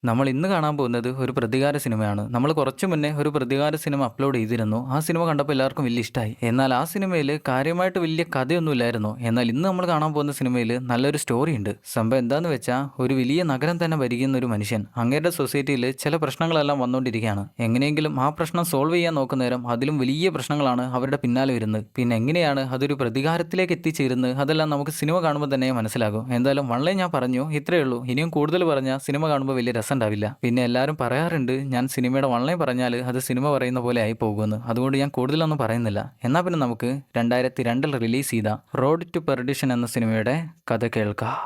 നമ്മൾ ഇന്ന് കാണാൻ പോകുന്നത് ഒരു പ്രതികാര സിനിമയാണ്. നമ്മൾ കുറച്ചു മുന്നേ ഒരു പ്രതികാര സിനിമ അപ്ലോഡ് ചെയ്തിരുന്നു. ആ സിനിമ കണ്ടപ്പോൾ എല്ലാവർക്കും വലിയ ഇഷ്ടമായി. എന്നാൽ ആ സിനിമയിൽ കാര്യമായിട്ട് വലിയ കഥയൊന്നുമില്ലായിരുന്നു. എന്നാൽ ഇന്ന് നമ്മൾ കാണാൻ പോകുന്ന സിനിമയിൽ നല്ലൊരു സ്റ്റോറി ഉണ്ട്. സംഭവം എന്താന്ന് വെച്ചാൽ ഒരു വലിയ നഗരം തന്നെ ഭരിക്കുന്ന ഒരു മനുഷ്യൻ അങ്ങേരുടെ സൊസൈറ്റിയിൽ ചില പ്രശ്നങ്ങളെല്ലാം വന്നുകൊണ്ടിരിക്കുകയാണ്. എങ്ങനെയെങ്കിലും ആ പ്രശ്നം സോൾവ് ചെയ്യാൻ നോക്കുന്നേരം അതിലും വലിയ പ്രശ്നങ്ങളാണ് അവരുടെ പിന്നാലെ വരുന്നത്. പിന്നെ എങ്ങനെയാണ് അതൊരു പ്രതികാരത്തിലേക്ക് എത്തിച്ചേരുന്നത് അതെല്ലാം നമുക്ക് സിനിമ കാണുമ്പോൾ തന്നെ മനസ്സിലാകും. എന്തായാലും വളരെ ഞാൻ പറഞ്ഞു ഇത്രയേ ഉള്ളൂ. ഇനിയും കൂടുതൽ പറഞ്ഞാൽ സിനിമ കാണുമ്പോൾ വലിയ രസം ഉണ്ടാവില്ല. പിന്നെ എല്ലാവരും പറയാറുണ്ട് ഞാൻ സിനിമയുടെ വളരെ പറഞ്ഞാൽ അത് സിനിമ പറയുന്ന പോലെ ആയി പോകുമെന്ന്. അതുകൊണ്ട് ഞാൻ കൂടുതലൊന്നും പറയുന്നില്ല. എന്നാൽ പിന്നെ നമുക്ക് 2002 റിലീസ് ചെയ്ത റോഡ് ടു പെർഡിഷൻ എന്ന സിനിമയുടെ കഥ കേൾക്കാം.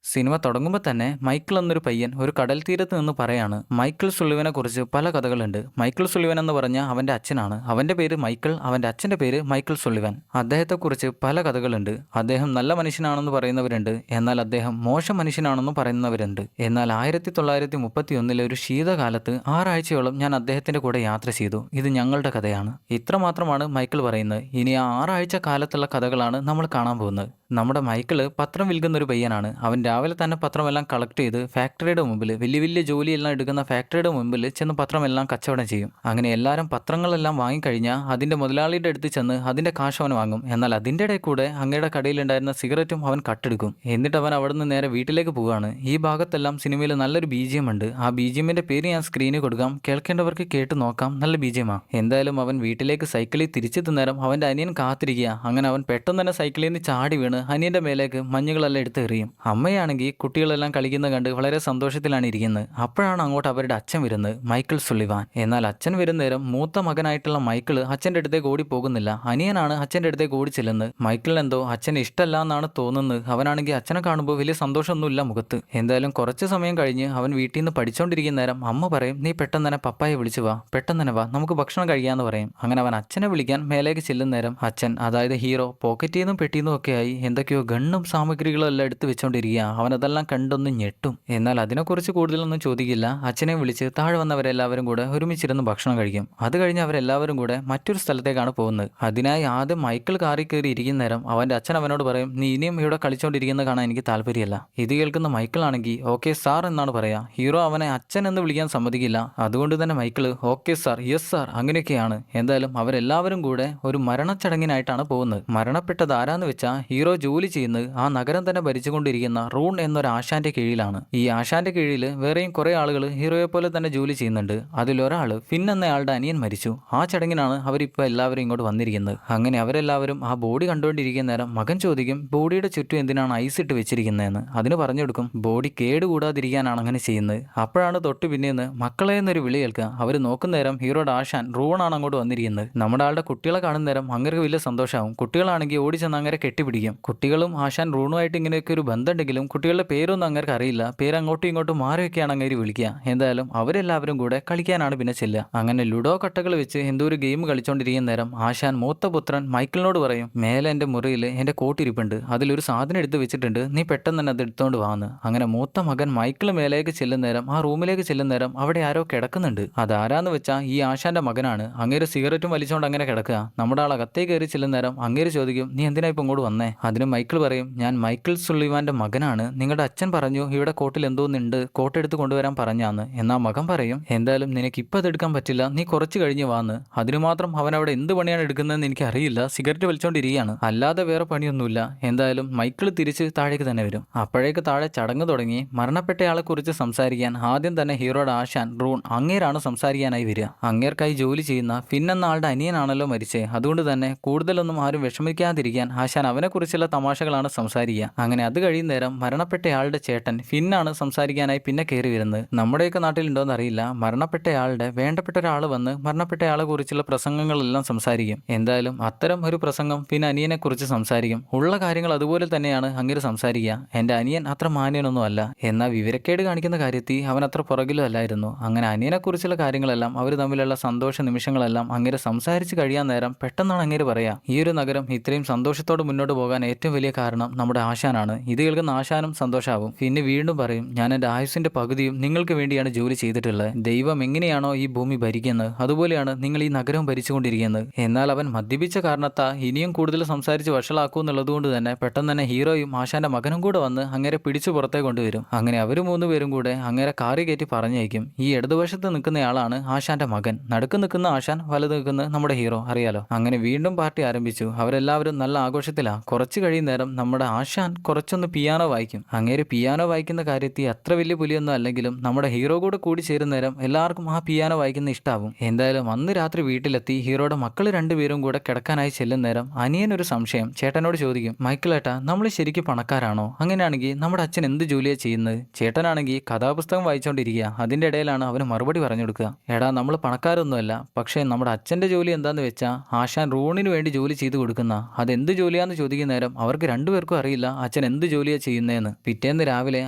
സിനിമ തുടങ്ങുമ്പോൾ തന്നെ മൈക്കിൾ എന്നൊരു പയ്യൻ ഒരു കടൽ തീരത്ത് നിന്ന് പറയാണ് മൈക്കിൾ സുള്ളിവനെ കുറിച്ച് പല കഥകളുണ്ട്. മൈക്കിൾ സുള്ളിവൻ എന്ന് പറഞ്ഞാൽ അവൻ്റെ അച്ഛനാണ്. അവൻ്റെ പേര് മൈക്കിൾ, അവൻ്റെ അച്ഛൻ്റെ പേര് മൈക്കിൾ സുള്ളിവൻ. അദ്ദേഹത്തെക്കുറിച്ച് പല കഥകളുണ്ട്. അദ്ദേഹം നല്ല മനുഷ്യനാണെന്ന് പറയുന്നവരുണ്ട്, എന്നാൽ അദ്ദേഹം മോശം മനുഷ്യനാണെന്ന് പറയുന്നവരുണ്ട്. എന്നാൽ 1931 ഒരു ശീതകാലത്ത് 6 ആഴ്ചയോളം ഞാൻ അദ്ദേഹത്തിൻ്റെ കൂടെ യാത്ര ചെയ്തു. ഇത് ഞങ്ങളുടെ കഥയാണ്. ഇത്ര മാത്രമാണ് മൈക്കിൾ പറയുന്നത്. ഇനി ആ 6 ആഴ്ച കാലത്തുള്ള കഥകളാണ് നമ്മൾ കാണാൻ പോകുന്നത്. നമ്മുടെ മൈക്കിള് പത്രം വിൽക്കുന്ന ഒരു പയ്യനാണ്. അവൻ രാവിലെ തന്നെ പത്രമെല്ലാം കളക്ട് ചെയ്ത് ഫാക്ടറിയുടെ മുമ്പിൽ വലിയ വലിയ ജോലിയെല്ലാം എടുക്കുന്ന ഫാക്ടറിയുടെ മുമ്പിൽ ചെന്ന് പത്രമെല്ലാം കച്ചവടം ചെയ്യും. അങ്ങനെ എല്ലാവരും പത്രങ്ങളെല്ലാം വാങ്ങിക്കഴിഞ്ഞാൽ അതിൻ്റെ മുതലാളിയുടെ അടുത്ത് ചെന്ന് അതിൻ്റെ കാശ് അവൻ വാങ്ങും. എന്നാൽ അതിൻ്റെ ഇടയിൽ കൂടെ അങ്ങയുടെ കടയിലുണ്ടായിരുന്ന സിഗരറ്റും അവൻ കട്ടെടുക്കും. എന്നിട്ട് അവൻ അവിടെ നിന്ന് നേരെ വീട്ടിലേക്ക് പോവുകയാണ്. ഈ ഭാഗത്തെല്ലാം സിനിമയിൽ നല്ലൊരു BGM ഉണ്ട്. ആ BGMന്റെ പേര് ഞാൻ സ്ക്രീനിൽ കൊടുക്കാം, കേൾക്കേണ്ടവർക്ക് കേട്ട് നോക്കാം. നല്ല BGMാ. എന്തായാലും അവൻ വീട്ടിലേക്ക് സൈക്കിളിൽ തിരിച്ചെത്തുന്ന നേരം അവൻ്റെ അനിയൻ കാത്തിരിക്കുക. അങ്ങനെ അവൻ പെട്ടെന്ന് തന്നെ സൈക്കിളിൽ നിന്ന് ചാടി വീണ് അനിയൻ്റെ മേലേക്ക് മഞ്ഞുകളെല്ലാം എടുത്ത് എറിയും. അമ്മയാണെങ്കിൽ കുട്ടികളെല്ലാം കളിക്കുന്നത് കണ്ട് വളരെ സന്തോഷത്തിലാണ് ഇരിക്കുന്നത്. അപ്പോഴാണ് അങ്ങോട്ട് അവരുടെ അച്ഛൻ വരുന്നത്, മൈക്കിൾ സുള്ളിവാൻ. എന്നാൽ അച്ഛൻ വരുന്ന നേരം മൂത്ത മകനായിട്ടുള്ള മൈക്കിള് അച്ഛൻ്റെ അടുത്തേക്ക് ഓടി പോകുന്നില്ല. അനിയനാണ് അച്ഛൻ്റെ അടുത്തേക്ക് ഓടി ചെല്ലുന്നത്. മൈക്കിളിനെന്തോ അച്ഛന് ഇഷ്ടമല്ല എന്നാണ് തോന്നുന്നത്. അവനാണെങ്കിൽ അച്ഛനെ കാണുമ്പോൾ വലിയ സന്തോഷമൊന്നുമില്ല മുഖത്ത്. എന്തായാലും കുറച്ച് സമയം കഴിഞ്ഞ് അവൻ വീട്ടിൽ നിന്ന് പഠിച്ചുകൊണ്ടിരിക്കുന്ന നേരം അമ്മ പറയും നീ പെട്ടെന്ന് തന്നെ പപ്പായെ വിളിച്ചു വാ, പെട്ടെന്ന് തന്നെ വാ, നമുക്ക് ഭക്ഷണം കഴിക്കാമെന്ന് പറയും. അങ്ങനെ അവൻ അച്ഛനെ വിളിക്കാൻ മേലേക്ക് ചെല്ലുന്ന നേരം അച്ഛൻ, അതായത് ഹീറോ, പോക്കറ്റിൽ നിന്നും പെട്ടിയിൽ നിന്നും ഒക്കെ ആയി എന്തൊക്കെയോ ഗണ്ണും സാമഗ്രികളും എല്ലാം എടുത്ത് വെച്ചോണ്ടിരിക്കുക. അവനതെല്ലാം കണ്ടൊന്ന് ഞെട്ടും. എന്നാൽ അതിനെക്കുറിച്ച് കൂടുതലൊന്നും ചോദിക്കില്ല. അച്ഛനെ വിളിച്ച് താഴെ വന്നവരെല്ലാവരും കൂടെ ഒരുമിച്ചിരുന്ന് ഭക്ഷണം കഴിക്കും. അത് കഴിഞ്ഞ് അവരെല്ലാവരും കൂടെ മറ്റൊരു സ്ഥലത്തേക്കാണ് പോകുന്നത്. അതിനായി ആദ്യം മൈക്കിൾ കാറിൽ കയറി ഇരിക്കുന്ന നേരം അവൻ്റെ അച്ഛൻ അവനോട് പറയും നീ ഇനിയും ഇവിടെ കളിച്ചോണ്ടിരിക്കുന്നത് കാണാൻ എനിക്ക് താല്പര്യമല്ല. ഇത് കേൾക്കുന്ന മൈക്കിൾ ആണെങ്കിൽ ഓക്കെ സാർ എന്നാണ് പറയാ. ഹീറോ അവനെ അച്ഛൻ എന്ന് വിളിക്കാൻ സമ്മതിക്കില്ല. അതുകൊണ്ട് തന്നെ Michael okay sir, yes sir, അങ്ങനെയൊക്കെയാണ്. എന്തായാലും അവരെല്ലാവരും കൂടെ ഒരു മരണച്ചടങ്ങിനായിട്ടാണ് പോകുന്നത്. മരണപ്പെട്ടത് ആരാന്ന് വെച്ചാൽ ഹീറോ ജോലി ചെയ്യുന്നത് ആ നഗരം തന്നെ ഭരിച്ചുകൊണ്ടിരിക്കുന്ന റൂൺ എന്നൊരു ആശാന്റെ കീഴിലാണ്. ഈ ആശാന്റെ കീഴിൽ വേറെയും കുറെ ആളുകൾ ഹീറോയെ പോലെ തന്നെ ജോലി ചെയ്യുന്നുണ്ട്. അതിലൊരാൾ ഫിൻ എന്നയാളുടെ അനിയൻ മരിച്ചു. ആ ചടങ്ങിനാണ് അവരിപ്പോൾ എല്ലാവരും ഇങ്ങോട്ട് വന്നിരിക്കുന്നത്. അങ്ങനെ അവരെല്ലാവരും ആ ബോഡി കണ്ടുകൊണ്ടിരിക്കുന്ന നേരം മകൻ ചോദിക്കും ബോഡിയുടെ ചുറ്റും എന്തിനാണ് ഐസ് ഇട്ട് വെച്ചിരിക്കുന്നതെന്ന്. അതിന് പറഞ്ഞു കൊടുക്കും ബോഡി കേടുകൂടാതിരിക്കാനാണ് അങ്ങനെ ചെയ്യുന്നത്. അപ്പോഴാണ് തൊട്ട് പിന്നീന്ന് മക്കളെ എന്നൊരു വിളി കേൾക്കുക. അവർ നോക്കുന്ന നേരം ഹീറോയുടെ ആശാൻ റൂണാണ് അങ്ങോട്ട് വന്നിരിക്കുന്നത്. നമ്മുടെ ആളുടെ കുട്ടികളെ കാണുന്ന നേരം അങ്ങനെ വലിയ സന്തോഷമാവും. കുട്ടികളാണെങ്കിൽ ഓടിച്ചെന്ന് അങ്ങനെ കെട്ടിപ്പിടിക്കും. കുട്ടികളും ആശാൻ റൂണുമായിട്ട് ഇങ്ങനെയൊക്കെ ഒരു ബന്ധമുണ്ടെങ്കിലും കുട്ടികളുടെ പേരൊന്നും അങ്ങനെ അറിയില്ല. പേര് അങ്ങോട്ടും ഇങ്ങോട്ടും മാറിയൊക്കെയാണ് അങ്ങനെ വിളിക്കുക. എന്തായാലും അവരെല്ലാവരും കൂടെ കളിക്കാനാണ് പിന്നെ ചെല്ലുക. അങ്ങനെ ലുഡോ കട്ടകൾ വെച്ച് എന്തോ ഒരു ഗെയിം കളിച്ചോണ്ടിരിക്കുന്ന നേരം ആശാൻ മൂത്ത പുത്രൻ മൈക്കിളിനോട് പറയും മേലെ എൻ്റെ മുറിയിൽ എൻ്റെ കോട്ടിരിപ്പുണ്ട്, അതിലൊരു സാധനം എടുത്ത് വെച്ചിട്ടുണ്ട്, നീ പെട്ടെന്ന് തന്നെ അത് എടുത്തോണ്ട് വാന്ന്. അങ്ങനെ മൂത്ത മകൻ മൈക്കിൾ മേലേക്ക് ചെല്ലുന്ന നേരം ആ റൂമിലേക്ക് ചെല്ലുന്ന നേരം അവിടെ ആരോ കിടക്കുന്നുണ്ട്. അതാരാന്ന് വെച്ചാൽ ഈ ആശാന്റെ മകനാണ്. അങ്ങേര് സിഗരറ്റും വലിച്ചുകൊണ്ട് അങ്ങനെ കിടക്കുക. നമ്മുടെ ആൾ അകത്തേക്ക് കയറി ചെല്ലുന്ന നേരം അങ്ങേര് ചോദിക്കും നീ എന്തിനാ ഇപ്പം ഇങ്ങോട്ട് വന്നേ? അതിന് മൈക്കിൾ പറയും ഞാൻ മൈക്കിൾ സുള്ളിവാന്റെ മകനാണ്, നിങ്ങളുടെ അച്ഛൻ പറഞ്ഞു ഇവിടെ കോട്ടിൽ എന്തോന്നുണ്ട്, കോട്ടെടുത്ത് കൊണ്ടുവരാൻ പറഞ്ഞാന്ന്. എന്നാ മകൻ പറയും എന്തായാലും നിനക്ക് ഇപ്പം അതെടുക്കാൻ പറ്റില്ല, നീ കുറച്ച് കഴിഞ്ഞ് വാന്ന്. അതിനു മാത്രം അവൻ അവിടെ എന്ത് പണിയാണ് എടുക്കുന്നതെന്ന് എനിക്ക് അറിയില്ല, സിഗരറ്റ് വലിച്ചോണ്ടിരിക്കുകയാണ്, അല്ലാതെ വേറെ പണിയൊന്നുമില്ല. എന്തായാലും മൈക്കിൾ തിരിച്ച് താഴേക്ക് തന്നെ വരും. അപ്പോഴേക്ക് താഴെ ചടങ്ങ് തുടങ്ങി. മരണപ്പെട്ടയാളെ കുറിച്ച് സംസാരിക്കാൻ ആദ്യം തന്നെ ഹീറോയുടെ ആശാൻ റൂൺ അങ്ങേരാണ് സംസാരിക്കാനായി വരിക. അങ്ങേർക്കായി ജോലി ചെയ്യുന്ന ഫിൻ എന്ന ആളുടെ അനിയനാണല്ലോ മരിച്ചേ. അതുകൊണ്ട് തന്നെ കൂടുതലൊന്നും ആരും വിഷമിക്കാതിരിക്കാൻ ആശാൻ അവനെക്കുറിച്ചുള്ള തമാശകളാണ് സംസാരിക്കുക. അങ്ങനെ അത് കഴിയുന്ന നേരം മരണപ്പെട്ടയാളുടെ ചേട്ടൻ ഫിന്നാണ് സംസാരിക്കാനായി പിന്നെ കയറി വരുന്നത്. നമ്മുടെയൊക്കെ നാട്ടിലുണ്ടോയെന്ന് അറിയില്ല. മരണപ്പെട്ടയാളുടെ വേണ്ടപ്പെട്ട ഒരാൾ വന്ന് മരണപ്പെട്ടയാളെ കുറിച്ചുള്ള പ്രസംഗങ്ങളെല്ലാം സംസാരിക്കും. എന്തായാലും അത്തരം ഒരു പ്രസംഗം പിന്നെ അനിയനെ കുറിച്ച് സംസാരിക്കും. ഉള്ള കാര്യങ്ങൾ അതുപോലെ തന്നെയാണ് അങ്ങനെ സംസാരിക്കുക. എൻ്റെ അനിയൻ അത്ര മാന്യനൊന്നും അല്ല, എന്നാൽ വിവരക്കേട് കാണിക്കുന്ന കാര്യത്തിൽ അവൻ അത്ര പുറകിലും അല്ലായിരുന്നു. അങ്ങനെ അനിയനെക്കുറിച്ചുള്ള കാര്യങ്ങളെല്ലാം അവർ തമ്മിലുള്ള സന്തോഷ നിമിഷങ്ങളെല്ലാം അങ്ങനെ സംസാരിച്ച് കഴിയാൻ നേരം പെട്ടെന്നാണ് അങ്ങനെ പറയാ ഈ ഒരു നഗരം ഇത്രയും സന്തോഷത്തോടെ മുന്നോട്ട് പോകാൻ ഏറ്റവും വലിയ കാരണം നമ്മുടെ ആശാനാണ്. ഇത് കേൾക്കുന്ന ആശാനും സന്തോഷാവും. പിന്നെ വീണ്ടും പറയും, ഞാൻ എൻ്റെ ആയുസിന്റെ പകുതിയും നിങ്ങൾക്ക് വേണ്ടിയാണ് ജോലി ചെയ്തിട്ടുള്ളത്. ദൈവം എങ്ങനെയാണോ ഈ ഭൂമി ഭരിക്കുന്നത് അതുപോലെയാണ് നിങ്ങൾ ഈ നഗരം ഭരിച്ചുകൊണ്ടിരിക്കുന്നത്. എന്നാൽ അവൻ മദ്യപിച്ച കാരണത്താ ഇനിയും കൂടുതൽ സംസാരിച്ച് വഷളാക്കൂ എന്നുള്ളതുകൊണ്ട് തന്നെ പെട്ടെന്ന് തന്നെ ഹീറോയും ആശാന്റെ മകനും കൂടെ വന്ന് അങ്ങനെ പിടിച്ചു പുറത്തേ കൊണ്ടുവരും. അങ്ങനെ അവർ മൂന്നുപേരും കൂടെ അങ്ങനെ കാറി കയറ്റി പറഞ്ഞയക്കും. ഈ ഇടതുവശത്ത് നിൽക്കുന്നയാളാണ് ആശാന്റെ മകൻ, നടുക്ക് നിൽക്കുന്ന ആശാൻ, വലത് നിൽക്കുന്ന നമ്മുടെ ഹീറോ, അറിയാലോ. അങ്ങനെ വീണ്ടും പാർട്ടി ആരംഭിച്ചു. അവരെല്ലാവരും നല്ല ആഘോഷത്തിലാ. കുറച്ച് കഴിയുന്നേരം നമ്മുടെ ആശാൻ കുറച്ചൊന്ന് പിയാനോ വായിക്കും. അങ്ങേര് പിയാനോ വായിക്കുന്ന കാര്യത്തിൽ അത്ര വലിയ പുലിയൊന്നും അല്ലെങ്കിലും നമ്മുടെ ഹീറോ കൂടി ചേരുന്നേരം എല്ലാവർക്കും ആ പിയാനോ വായിക്കുന്ന ഇഷ്ടാവും. എന്തായാലും അന്ന് രാത്രി വീട്ടിലെത്തി ഹീറോയുടെ മക്കൾ രണ്ടുപേരും കൂടെ കിടക്കാനായി ചെല്ലുന്നേരം അനിയൻ ഒരു സംശയം ചേട്ടനോട് ചോദിക്കും, മൈക്കിളേട്ടാ, നമ്മൾ ശരിക്കും പണക്കാരാണോ? അങ്ങനെയാണെങ്കിൽ നമ്മുടെ അച്ഛൻ എന്ത് ജോലിയാ ചെയ്യുന്നത്? ചേട്ടനാണെങ്കിൽ കഥാപുസ്തകം വായിച്ചുകൊണ്ടിരിക്കുക. അതിന്റെ ഇടയിലാണ് അവന് മറുപടി പറഞ്ഞു കൊടുക്കുക, എടാ നമ്മൾ പണക്കാരൊന്നുമല്ല, പക്ഷേ നമ്മുടെ അച്ഛന്റെ ജോലി എന്താന്ന് വെച്ചാൽ ആശാൻ റൂണിന് വേണ്ടി ജോലി ചെയ്തു കൊടുക്കുന്ന. അതെന്ത് ജോലിയാന്ന് ചോദിക്കുന്ന നേരം അവർക്ക് രണ്ടുപേർക്കും അറിയില്ല അച്ഛൻ എന്ത് ജോലിയാ ചെയ്യുന്നതെന്ന്. പിറ്റേന്ന് രാവിലെ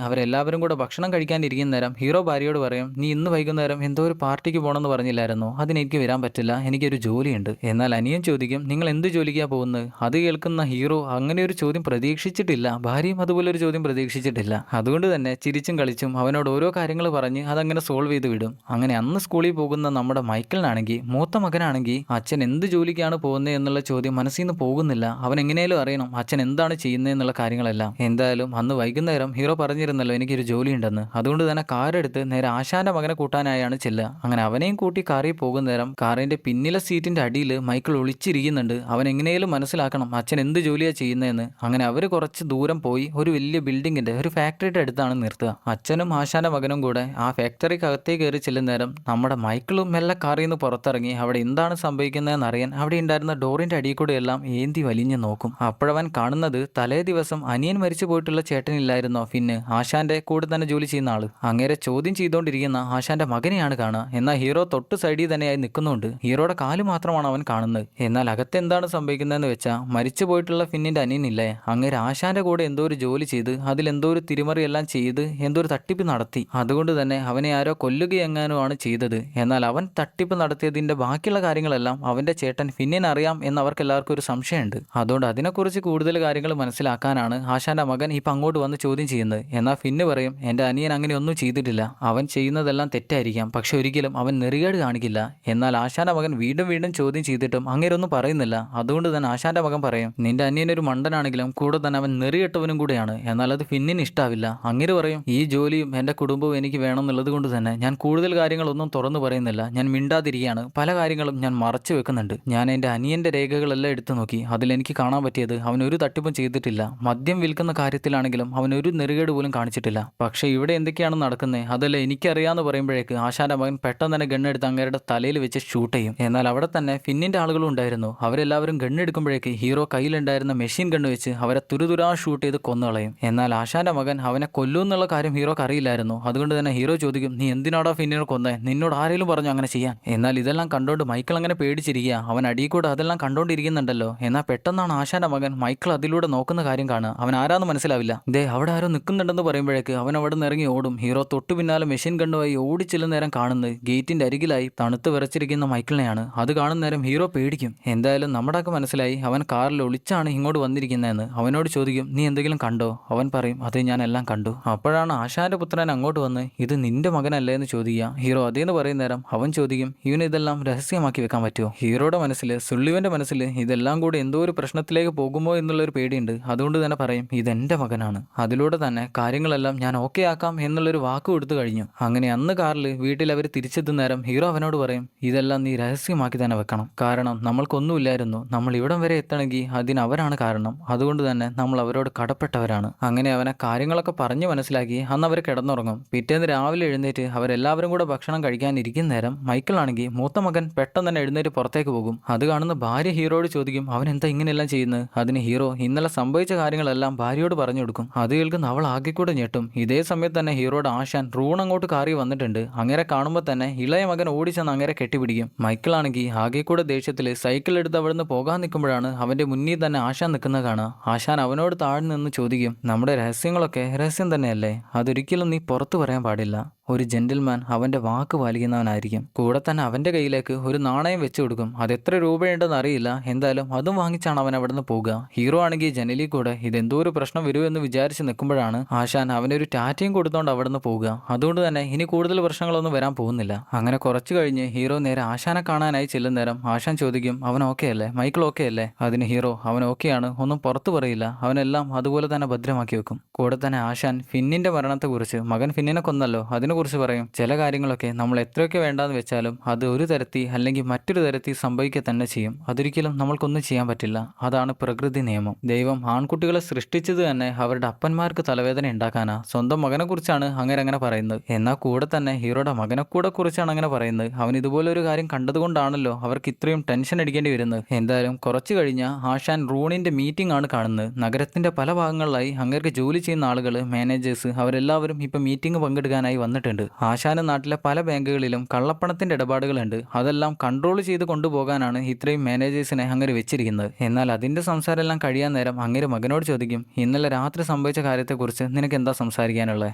അവരെല്ലാവരും കൂടെ ഭക്ഷണം കഴിക്കാനിരിക്കുന്ന നേരം ഹീറോ ഭാര്യയോട് പറയും, നീ ഇന്ന് വൈകുന്നേരം എന്തോ ഒരു പാർട്ടിക്ക് പോകണമെന്ന് പറഞ്ഞില്ലായിരുന്നോ? അതിനെനിക്ക് വരാൻ പറ്റില്ല, എനിക്കൊരു ജോലിയുണ്ട്. എന്നാൽ അനിയൻ ചോദിക്കും, നിങ്ങൾ എന്ത് ജോലിക്കാ പോകുന്നത്? അത് കേൾക്കുന്ന ഹീറോ അങ്ങനെ ഒരു ചോദ്യം പ്രതീക്ഷിച്ചിട്ടില്ല. ഭാര്യയും അതുപോലെ ഒരു ചോദ്യം പ്രതീക്ഷിച്ചിട്ടില്ല. അതുകൊണ്ട് തന്നെ ചിരിച്ചും കളിച്ചും അവനോട് ഓരോ കാര്യങ്ങൾ പറഞ്ഞ് അതങ്ങനെ സോൾവ് ചെയ്ത് വിടും. അങ്ങനെ അന്ന് സ്കൂളിൽ പോകുന്ന നമ്മുടെ മൈക്കിളിനാണെങ്കിൽ, മൂത്ത മകനാണെങ്കിൽ അച്ഛൻ എന്ത് ജോലിക്കാണ് പോകുന്നത് എന്നുള്ള ചോദ്യം മനസ്സിൽ നിന്ന് പോകുന്നില്ല. അവൻ എങ്ങനെയാലും അറിയണം അച്ഛൻ എന്താണ് ചെയ്യുന്നത് എന്നുള്ള കാര്യങ്ങളെല്ലാം. എന്തായാലും അന്ന് വൈകുന്നേരം ഹീറോ പറഞ്ഞിരുന്നല്ലോ എനിക്കൊരു ജോലിയുണ്ടെന്ന്. അതുകൊണ്ട് തന്നെ കാറെടുത്ത് നേരെ ആശാന്റെ മകനെ കൂട്ടാനായാണ് ചെല്ലുക. അങ്ങനെ അവനെയും കൂട്ടി കാറിൽ പോകുന്ന നേരം കാറിന്റെ പിന്നിലെ സീറ്റിന്റെ അടിയിൽ മൈക്കിൾ ഒളിച്ചിരിക്കുന്നുണ്ട്. അവൻ എങ്ങനെയാലും മനസ്സിലാക്കണം അച്ഛൻ എന്ത് ജോലിയാണ് ചെയ്യുന്നതെന്ന്. അങ്ങനെ അവർ കുറച്ച് ദൂരം പോയി ഒരു വലിയ ബിൽഡിങ്ങിന്റെ ഒരു ഫാക്ടറിയുടെ അടുത്താണ് നിർത്തുക. അച്ഛനും ആശാന്റെ മകനും കൂടെ ആ ഫാക്ടറിക്കകത്തേക്ക് കയറി ചെല്ലുന്നേരം നമ്മുടെ മൈക്കിളും മെല്ലെ കാറിൽ നിന്ന് പുറത്തിറങ്ങി അവിടെ എന്താണ് സംഭവിക്കുന്നതെന്ന് അറിയാൻ അവിടെ ഉണ്ടായിരുന്ന ഡോറിന്റെ അടിയിൽ കൂടെ എല്ലാം ഏന്തി വലിഞ്ഞു നോക്കും. അപ്പോഴവൻ കാണുന്നത് തലേ ദിവസം അനിയൻ മരിച്ചു പോയിട്ടുള്ള ചേട്ടനില്ലായിരുന്നോ ഫിന്ന്, ആശാന്റെ കൂടെ തന്നെ ജോലി ചെയ്യുന്ന ആള്. അങ്ങേരെ ചോദ്യം ചെയ്തുകൊണ്ടിരിക്കുന്ന ആശാന്റെ മകനെയാണ് കാണുക. എന്നാൽ ഹീറോ തൊട്ട് സൈഡിൽ തന്നെയായി നിൽക്കുന്നുണ്ട്. ഹീറോയുടെ കാല് മാത്രമാണ് അവൻ കാണുന്നത്. എന്നാൽ അകത്ത് എന്താണ് സംഭവിക്കുന്നതെന്ന് വെച്ചാൽ മരിച്ചു പോയിട്ടുള്ള ഫിന്നിന്റെ അനിയനില്ലേ, അങ്ങേര് ആശാന്റെ കൂടെ എന്തോ ഒരു ജോലി ചെയ്ത് അതിലെന്തോ ഒരു തിരിമറി എല്ലാം ചെയ്ത് എന്തോ ഒരു തട്ടിപ്പ് നടത്തി. അതുകൊണ്ട് തന്നെ അവനെ ആരോ കൊല്ലുകയെങ്ങാനും ആണ് ചെയ്തത്. എന്നാൽ അവൻ തട്ടിപ്പ് നടത്തിയതിന്റെ ബാക്കിയുള്ള കാര്യങ്ങളെല്ലാം അവന്റെ ചേട്ടൻ ഫിന്നിന് അറിയാം എന്ന് അവർക്ക് എല്ലാവർക്കും ഒരു സംശയമുണ്ട്. അതുകൊണ്ട് അതിനെക്കുറിച്ച് കൂടുതൽ കാര്യങ്ങൾ മനസ്സിലാക്കാനാണ് ആശാന്റെ മകൻ ഇപ്പം അങ്ങോട്ട് വന്ന് ചോദ്യം ചെയ്യുന്നത്. എന്നാൽ ഫിന്ന് പറയും, എന്റെ അനിയൻ അങ്ങനെ ഒന്നും ചെയ്തിട്ടില്ല, അവൻ ചെയ്യുന്നതെല്ലാം തെറ്റായിരിക്കാം, പക്ഷെ ഒരിക്കലും അവൻ നെറികേട് കാണിക്കില്ല. എന്നാൽ ആശാന്റെ മകൻ വീണ്ടും വീണ്ടും ചോദ്യം ചെയ്തിട്ടും അങ്ങേരൊന്നും പറയുന്നില്ല. അതുകൊണ്ട് തന്നെ ആശാന്റെ മകൻ പറയും, നിന്റെ അനിയനൊരു മണ്ടനാണെങ്കിലും കൂടെ തന്നെ അവൻ നെറികെട്ടവനും കൂടെയാണ്. എന്നാൽ അത് ഫിന്നിന് ഇഷ്ടാവില്ല. അങ്ങേര് പറയും, ഈ ജോലിയും എന്റെ കുടുംബവും എനിക്ക് വേണം എന്നുള്ളത് കൊണ്ട് തന്നെ ഞാൻ കൂടുതൽ കാര്യങ്ങളൊന്നും തുറന്നു പറയുന്നില്ല, ഞാൻ മിണ്ടാതിരിക്കുകയാണ്. പല കാര്യങ്ങളും ഞാൻ മറച്ചു വെക്കുന്നുണ്ട്. ഞാൻ എൻ്റെ അനിയന്റെ രേഖകളെല്ലാം എടുത്തു നോക്കി, അതിലെനിക്ക് കാണാൻ പറ്റിയത് അവൻ ഒരു തട്ടിപ്പും ചെയ്തിട്ടില്ല. മദ്യം വിൽക്കുന്ന കാര്യത്തിലാണെങ്കിലും അവൻ ഒരു നെറുകേട് പോലും കാണിച്ചിട്ടില്ല. പക്ഷെ ഇവിടെ എന്തൊക്കെയാണ് നടക്കുന്നത് അതല്ല എനിക്കറിയാന്ന് പറയുമ്പോഴേക്ക് ആശാന്റെ മകൻ പെട്ടെന്ന് തന്നെ ഗണ്ണെടുത്ത് അങ്ങേരുടെ തലയിൽ വെച്ച് ഷൂട്ട് ചെയ്യും. എന്നാൽ അവിടെ തന്നെ ഫിന്നിന്റെ ആളുകളും ഉണ്ടായിരുന്നു. അവരെല്ലാവരും ഗണ്ണെടുക്കുമ്പോഴേക്ക് ഹീറോ കയ്യിലുണ്ടായിരുന്ന മെഷീൻ ഗണ്ണ് വെച്ച് അവരെ തുരുതുരാ ഷൂട്ട് ചെയ്ത് കൊന്നുകളയും. എന്നാൽ ആശാന്റെ മകൻ അവനെ കൊല്ലുമെന്നുള്ള കാര്യം ഹീറോക്ക് അറിയില്ലായിരുന്നു. അതുകൊണ്ട് തന്നെ ഹീറോ ചോദിക്കും, നീ എന്തിനാടാ ഫിന്നിനെ കൊന്നേ? നിന്നോട് ആരെങ്കിലും പറഞ്ഞു അങ്ങനെ ചെയ്യാൻ? എന്നാൽ ഇതെല്ലാം കണ്ടോണ്ട് മൈക്കിൾ അങ്ങനെ പേടിച്ചിരിക്കുക. അവൻ അടിയിൽ കൂടെ അതെല്ലാം കണ്ടോണ്ടിരിക്കുന്നുണ്ടല്ലോ. എന്നാൽ പെട്ടെന്നാണ് ആശാന്റെ മകൻ മൈക്കിൾ അതിലൂടെ നോക്കുന്ന കാര്യം കാണുക. അവൻ ആരാന്ന് മനസ്സിലാവില്ല. ദേ അവിടെ ആരോ നിൽക്കുന്നുണ്ടെന്ന് പറയുമ്പോഴേക്ക് അവൻ അവിടെ നിന്ന് ഇറങ്ങി ഓടും. ഹീറോ തൊട്ടു പിന്നാലെ മെഷീൻ ഗണ്ണുമായി ഓടിച്ചെല്ലുന്ന നേരം കാണുന്നത് ഗേറ്റിന്റെ അരികിലായി തണുത്ത് വിറച്ചിരിക്കുന്ന മൈക്കിളിനെയാണ്. അത് കാണുന്ന നേരം ഹീറോ പേടിക്കും. എന്തായാലും നമ്മുടെയൊക്കെ മനസ്സിലായി അവൻ കാറിൽ ഒളിച്ചാണ് ഇങ്ങോട്ട് വന്നിരിക്കുന്നതെന്ന്. അവനോട് ചോദിക്കും, നീ എന്തെങ്കിലും കണ്ടോ? അവൻ പറയും, അതെ ഞാൻ എല്ലാം കണ്ടു. അപ്പോഴാണ് ആശാന്റെ പുത്രൻ അങ്ങോട്ട് വന്ന്, ഇത് നിന്റെ മകനല്ലേ എന്ന് ചോദിക്കുക. ഹീറോ അതേന്ന് പറയുന്ന നേരം അവൻ ചോദിക്കും, ഇവന് ഇതെല്ലാം രഹസ്യമാക്കി വെക്കാൻ പറ്റുമോ? ഹീറോയുടെ മനസ്സിൽ, സുള്ളിവന്റെ മനസ്സിൽ ഇതെല്ലാം കൂടി എന്തോ ഒരു പ്രശ്നത്തിലേക്ക് പോകുമോ എന്നുള്ളൊരു പേടിയുണ്ട്. അതുകൊണ്ട് തന്നെ പറയും, ഇതെന്റെ മകനാണ്, അതിലൂടെ തന്നെ കാര്യങ്ങളെല്ലാം ഞാൻ ഓക്കെ ആക്കാം എന്നുള്ളൊരു വാക്ക് കൊടുത്തു കഴിഞ്ഞു. അങ്ങനെ അന്ന് കാറിൽ വീട്ടിൽ അവർ തിരിച്ചെത്തുന്ന നേരം ഹീറോ അവനോട് പറയും, ഇതെല്ലാം നീ രഹസ്യമാക്കി തന്നെ വെക്കണം. കാരണം നമ്മൾക്കൊന്നുമില്ലായിരുന്നു, നമ്മൾ ഇവിടം വരെ എത്തണമെങ്കിൽ അതിന് അവരാണ് കാരണം. അതുകൊണ്ട് തന്നെ നമ്മൾ അവരോട് കടപ്പെട്ടവരാണ്. അങ്ങനെ അവനെ കാര്യങ്ങളൊക്കെ പറഞ്ഞു മനസ്സിലാക്കി അന്ന് അവർ കിടന്നുറങ്ങും. പിറ്റേന്ന് രാവിലെ എഴുന്നേറ്റ് അവരെല്ലാവരും കൂടെ ഭക്ഷണം കഴിക്കാനിരിക്കുന്ന നേരം മൈക്കിളാണെങ്കിൽ മൂത്ത മകൻ പെട്ടെന്ന് തന്നെ എഴുന്നേറ്റ് പുറത്തേക്ക് പോകും. അത് കാണുന്ന ഭാര്യ ഹീറോയോട് ചോദിക്കും, അവൻ എന്താ ഇങ്ങനെയെല്ലാം ചെയ്യുന്നത്? അതിന് ഹീറോ ഇന്നലെ സംഭവിച്ച കാര്യങ്ങളെല്ലാം ഭാര്യയോട് പറഞ്ഞു കൊടുക്കും. അത് കേൾക്കുന്ന അവൾ ആകെ കൂടെ ഞെട്ടും. ഇതേ സമയത്ത് തന്നെ ഹീറോയുടെ ആശാൻ റൂൺ അങ്ങോട്ട് കാറി വന്നിട്ടുണ്ട്. അങ്ങനെ കാണുമ്പോൾ തന്നെ ഇളയ മകൻ ഓടിച്ചെന്ന് അങ്ങനെ കെട്ടിപ്പിടിക്കും. മൈക്കിളാണെങ്കിൽ ആകെ കൂടെ ദേഷ്യത്തിൽ സൈക്കിൾ എടുത്ത് അവിടെ നിന്ന് പോകാൻ നിൽക്കുമ്പോഴാണ് അവന്റെ മുന്നിൽ തന്നെ ആശാൻ നിൽക്കുന്നത് കാണുക. ആശാൻ അവനോട് താഴ്ന്നു നിന്ന് ചോദിക്കും, നമ്മുടെ രഹസ്യങ്ങളൊക്കെ രഹസ്യം തന്നെയല്ലേ, അതൊരിക്കലും നീ പുറത്തു പറയാൻ പാടില്ല. ഒരു ജെന്റിൽമാൻ അവന്റെ വാക്ക് പാലിക്കുന്നവനായിരിക്കും. കൂടെ തന്നെ അവന്റെ കയ്യിലേക്ക് ഒരു നാണയം വെച്ചു കൊടുക്കും. അത് എത്ര രൂപയുണ്ടെന്ന് അറിയില്ല. എന്തായാലും അതും വാങ്ങിച്ചാണ് അവൻ അവിടെ നിന്ന് പോകുക. ഹീറോ ഹീറോ ആണെങ്കിൽ ജനലിൽ കൂടെ ഇതെന്തോ ഒരു പ്രശ്നം വരുമെന്ന് വിചാരിച്ച് നിൽക്കുമ്പോഴാണ് ആശാൻ അവനൊരു ടാറ്റയും കൊടുത്തോണ്ട് അവിടെ നിന്ന് പോവുക. അതുകൊണ്ട് തന്നെ ഇനി കൂടുതൽ പ്രശ്നങ്ങളൊന്നും വരാൻ പോകുന്നില്ല. അങ്ങനെ കുറച്ചു കഴിഞ്ഞ് ഹീറോ നേരെ ആശാനെ കാണാനായി ചെല്ലുന്ന നേരം ആശാൻ ചോദിക്കും, അവൻ ഓക്കെ അല്ലേ, മൈക്കിൾ ഓക്കെ അല്ലേ? അതിന് ഹീറോ അവൻ ഓക്കെയാണ്, ഒന്നും പുറത്തു പറയില്ല, അവനെല്ലാം അതുപോലെ തന്നെ ഭദ്രമാക്കി വെക്കും. കൂടെ തന്നെ ആശാൻ ഫിന്നിന്റെ മരണത്തെക്കുറിച്ച്, മകൻ ഫിന്നിനെ കൊന്നല്ലോ അതിനെക്കുറിച്ച് പറയും. ചില കാര്യങ്ങളൊക്കെ നമ്മൾ എത്രയൊക്കെ വേണ്ടാന്ന് വെച്ചാലും അത് ഒരു തരത്തിൽ അല്ലെങ്കിൽ മറ്റൊരു തരത്തിൽ സംഭവിക്കുക തന്നെ ചെയ്യും. അതൊരിക്കലും നമ്മൾക്കൊന്നും ചെയ്യാൻ പറ്റില്ല. അതാണ് പ്രകൃതി നിയമം. ദൈവം ആൺകുട്ടികളെ സൃഷ്ടിച്ചത് തന്നെ അവരുടെ അപ്പന്മാർക്ക് തലവേദന ഉണ്ടാക്കാനാ. സ്വന്തം മകനെ കുറിച്ചാണ് അങ്ങനെ പറയുന്നത്. എന്നാൽ കൂടെ തന്നെ ഹീറോയുടെ മകനെ കൂടെ കുറിച്ചാണ് അങ്ങനെ പറയുന്നത്. അവൻ ഇതുപോലൊരു കാര്യം കണ്ടതുകൊണ്ടാണല്ലോ അവർക്ക് ഇത്രയും ടെൻഷൻ അടിക്കേണ്ടി വരുന്നത്. എന്തായാലും കുറച്ചു കഴിഞ്ഞ ആശാൻ റൂണിന്റെ മീറ്റിംഗ് ആണ് കാണുന്നത്. നഗരത്തിന്റെ പല ഭാഗങ്ങളിലായി അങ്ങേർക്ക് ജോലി ചെയ്യുന്ന ആളുകൾ, മാനേജേഴ്സ് അവരെല്ലാവരും ഇപ്പൊ മീറ്റിംഗ് പങ്കെടുക്കാനായി വന്നിട്ടുണ്ട്. ആശാന്റെ നാട്ടിലെ പല ബാങ്കുകളിലും കള്ളപ്പണത്തിന്റെ ഇടപാടുകളുണ്ട്. അതെല്ലാം കൺട്രോൾ ചെയ്ത് കൊണ്ടുപോകാനാണ് ഇത്രയും മാനേജേഴ്സിനെ അങ്ങനെ വെച്ചിരിക്കുന്നത്. എന്നാൽ അതിന്റെ സംസാരം എല്ലാം കഴിയാൻ നേരം അങ്ങേര് മകനോട് ചോദിക്കും, ഇന്നലെ രാത്രി സംഭവിച്ച കാര്യത്തെക്കുറിച്ച് നിനക്ക് എന്താ സംസാരിക്കാനുള്ളത്?